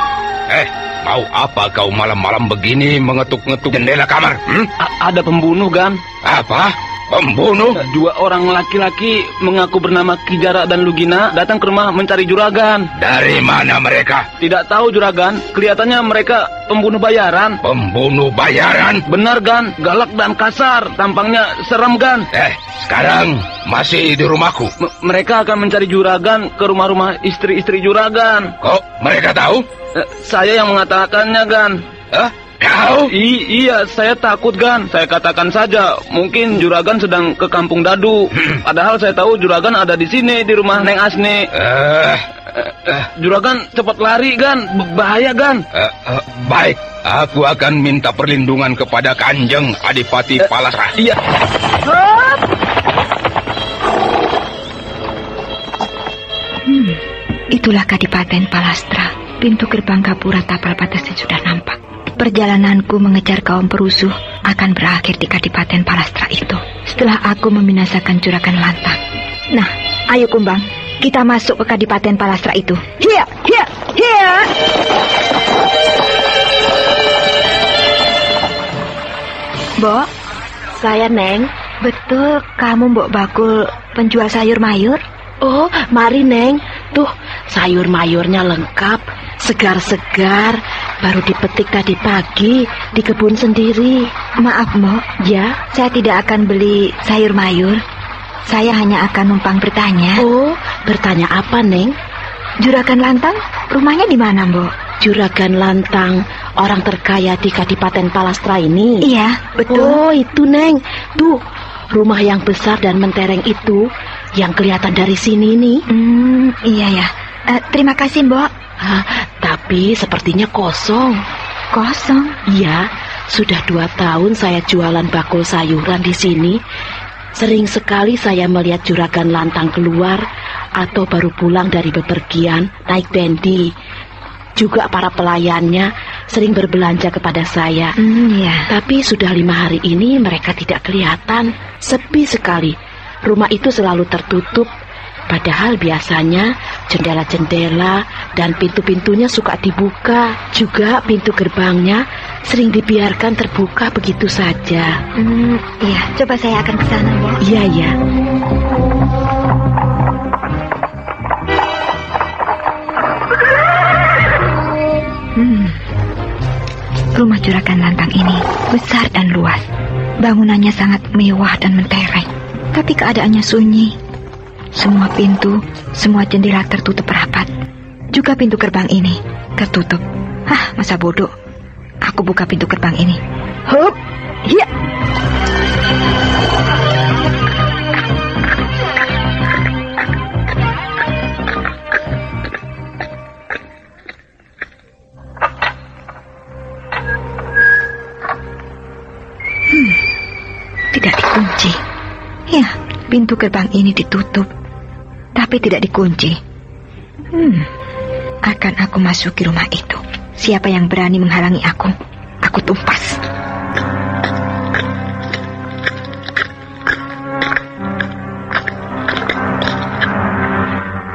S6: Mau apa kau malam-malam begini mengetuk-ngetuk jendela kamar?
S5: Ada pembunuh, Gan.
S6: Apa? Pembunuh?
S9: Dua orang laki-laki mengaku bernama Kijara dan Lugina datang ke rumah mencari juragan.
S6: Dari mana mereka?
S9: Tidak tahu juragan, kelihatannya mereka pembunuh bayaran.
S6: Pembunuh bayaran?
S9: Benar Gan, galak dan kasar, tampangnya serem Gan.
S6: Sekarang masih di rumahku.
S9: Mereka akan mencari juragan ke rumah-rumah istri-istri juragan.
S6: Kok mereka tahu?
S9: Saya yang mengatakannya Gan.
S6: Kau?
S9: Iya, saya takut Gan. Saya katakan saja, mungkin juragan sedang ke Kampung Dadu. Padahal saya tahu juragan ada di sini, di rumah Neng Asni. Juragan cepat lari Gan, bahaya Gan.
S6: Baik, aku akan minta perlindungan kepada Kanjeng Adipati Palastra.
S9: Iya.
S2: Itulah Kadipaten Palastra. Pintu gerbang Gapura Tapal Batasnya sudah nampak. Perjalananku mengejar kaum perusuh akan berakhir di Kadipaten Palastra itu setelah aku membinasakan Juragan Lantang. Nah, ayo Kumbang, kita masuk ke Kadipaten Palastra itu. Hiya, hiya, hiya. Mbok, saya Neng. Betul, kamu Mbok Bakul penjual sayur mayur?
S7: Oh, mari Neng. Tuh, sayur mayurnya lengkap, segar-segar, baru dipetik tadi pagi di kebun sendiri.
S2: Maaf, Mbok.
S7: Ya?
S2: Saya tidak akan beli sayur mayur. Saya hanya akan numpang bertanya.
S7: Oh, bertanya apa, Neng?
S2: Juragan Lantang, rumahnya di mana, Mbok?
S7: Juragan Lantang, orang terkaya di Kadipaten Palastra ini.
S2: Iya, betul.
S7: Oh, itu, Neng. Tuh, rumah yang besar dan mentereng itu, yang kelihatan dari sini nih.
S2: Iya ya. Terima kasih, Mbok.
S7: Tapi sepertinya kosong.
S2: Kosong?
S7: Iya, sudah 2 tahun saya jualan bakul sayuran di sini. Sering sekali saya melihat Juragan Lantang keluar atau baru pulang dari bepergian naik bendi. Juga para pelayannya sering berbelanja kepada saya.
S2: Iya.
S7: Tapi sudah 5 hari ini mereka tidak kelihatan. Sepi sekali. Rumah itu selalu tertutup. Padahal biasanya jendela-jendela dan pintu-pintunya suka dibuka. Juga pintu gerbangnya sering dibiarkan terbuka begitu saja.
S2: Iya, coba saya akan ke sana, Mbok.
S7: Iya, ya.
S2: Rumah Juragan Lantang ini besar dan luas. Bangunannya sangat mewah dan mentereng. Tapi keadaannya sunyi. Semua pintu, semua jendela tertutup rapat. Juga pintu gerbang ini tertutup. Masa bodoh. Aku buka pintu gerbang ini. Hup, ya. Tidak dikunci. Ya, pintu gerbang ini ditutup, tapi tidak dikunci. Akan aku masuki rumah itu. Siapa yang berani menghalangi aku tumpas.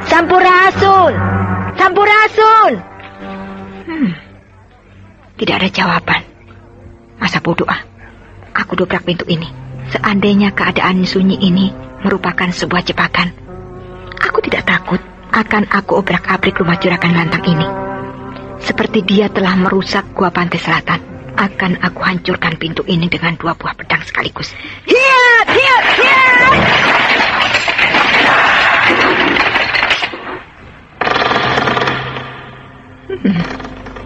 S2: Sampurasun! Sampurasun! Tidak ada jawaban. Masa bodoh ah. Aku dobrak pintu ini. Seandainya keadaan sunyi ini merupakan sebuah jebakan, aku tidak takut akan aku obrak-abrik rumah Juragan Lantang ini. Seperti dia telah merusak gua Pantai Selatan, akan aku hancurkan pintu ini dengan 2 buah pedang sekaligus. Hiat! Hiat! Hiat!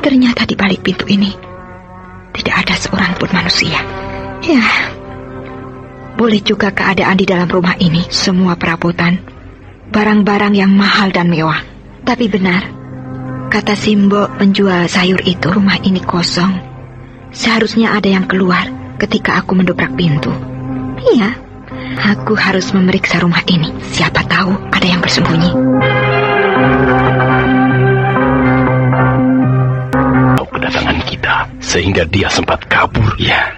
S2: Ternyata di balik pintu ini tidak ada seorang pun manusia. Ya, boleh juga keadaan di dalam rumah ini semua perabotan, barang-barang yang mahal dan mewah. Tapi benar, kata Simbo penjual sayur itu, rumah ini kosong. Seharusnya ada yang keluar ketika aku mendobrak pintu. Iya, aku harus memeriksa rumah ini. Siapa tahu ada yang bersembunyi.
S6: Kedatangan kita sehingga dia sempat kabur. Ya,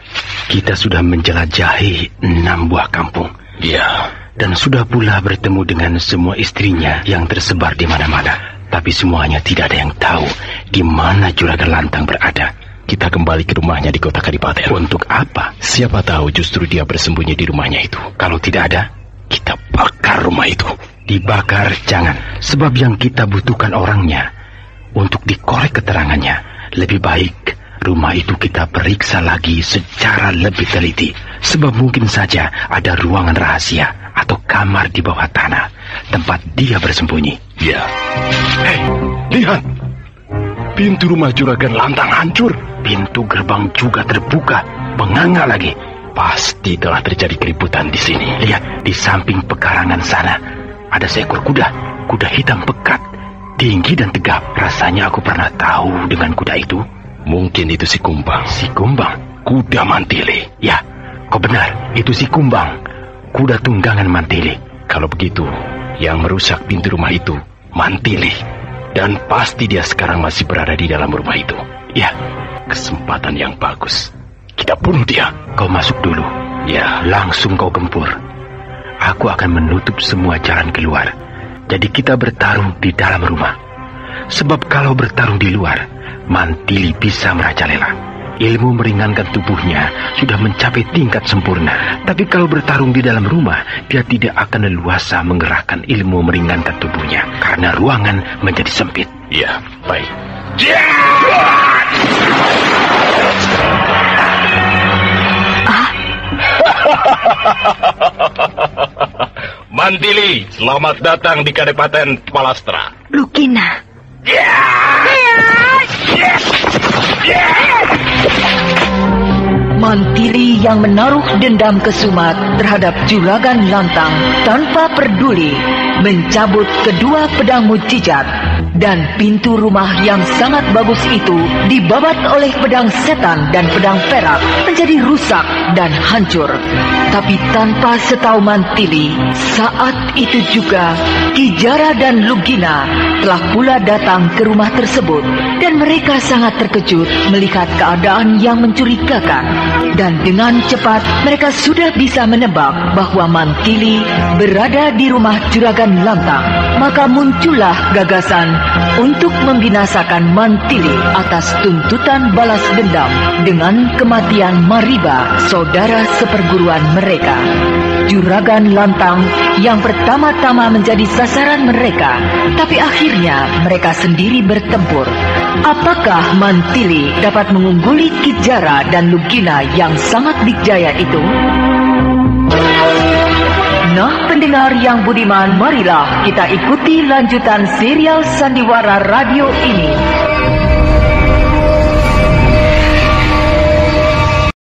S6: kita sudah menjelajahi 6 buah kampung. Ya, dan sudah pula bertemu dengan semua istrinya yang tersebar di mana-mana. Tapi semuanya tidak ada yang tahu di mana Juragan Lantang berada. kita kembali ke rumahnya di kota Kadipaten.
S8: Untuk apa?
S6: Siapa tahu justru dia bersembunyi di rumahnya itu.
S8: Kalau tidak ada,
S6: kita bakar rumah itu.
S8: Dibakar jangan, sebab yang kita butuhkan orangnya. Untuk dikorek keterangannya, lebih baik rumah itu kita periksa lagi secara lebih teliti. Sebab mungkin saja ada ruangan rahasia atau kamar di bawah tanah, tempat dia bersembunyi.
S6: Ya. Hei, lihat. Pintu rumah Juragan Lantang hancur.
S8: Pintu gerbang juga terbuka, menganga lagi.
S6: Pasti telah terjadi keributan di sini.
S8: Lihat, di samping pekarangan sana ada seekor kuda. Kuda hitam pekat, tinggi dan tegap. Rasanya aku pernah tahu dengan kuda itu.
S6: Mungkin itu si Kumbang.
S8: Si Kumbang?
S6: Kuda Mantili.
S8: Ya, kau benar. Itu si Kumbang. Kuda tunggangan Mantili.
S6: Kalau begitu, yang merusak pintu rumah itu Mantili. Dan pasti dia sekarang masih berada di dalam rumah itu.
S8: Ya,
S6: kesempatan yang bagus. Kita bunuh dia.
S8: Kau masuk dulu.
S6: Ya,
S8: langsung kau gempur. Aku akan menutup semua jalan keluar. Jadi kita bertarung di dalam rumah. Sebab kalau bertarung di luar, Mantili bisa merajalela. Ilmu meringankan tubuhnya sudah mencapai tingkat sempurna. Tapi kalau bertarung di dalam rumah, dia tidak akan leluasa mengerahkan ilmu meringankan tubuhnya. Karena ruangan menjadi sempit.
S6: Ya, baik.
S5: Mantili, selamat datang di Kadipaten Palastra.
S2: Lugina.
S1: Mantili yang menaruh dendam kesumat terhadap Juragan Lantang tanpa peduli mencabut kedua pedang mujizat, dan pintu rumah yang sangat bagus itu dibabat oleh pedang setan dan pedang perak menjadi rusak dan hancur. Tapi tanpa setahu Mantili, saat itu juga Kijara dan Lugina telah pula datang ke rumah tersebut, dan mereka sangat terkejut melihat keadaan yang mencurigakan. Dan dengan cepat mereka sudah bisa menebak bahwa Mantili berada di rumah Juragan Lantang. Maka muncullah gagasan untuk membinasakan Mantili atas tuntutan balas dendam dengan kematian Mariba, saudara seperguruan mereka. Juragan Lantang yang pertama-tama menjadi sasaran mereka, tapi akhirnya mereka sendiri bertempur. Apakah Mantili dapat mengungguli Kijara dan Lugina yang sangat dikjaya itu? Nah, pendengar yang budiman, marilah kita ikuti lanjutan serial Sandiwara Radio ini.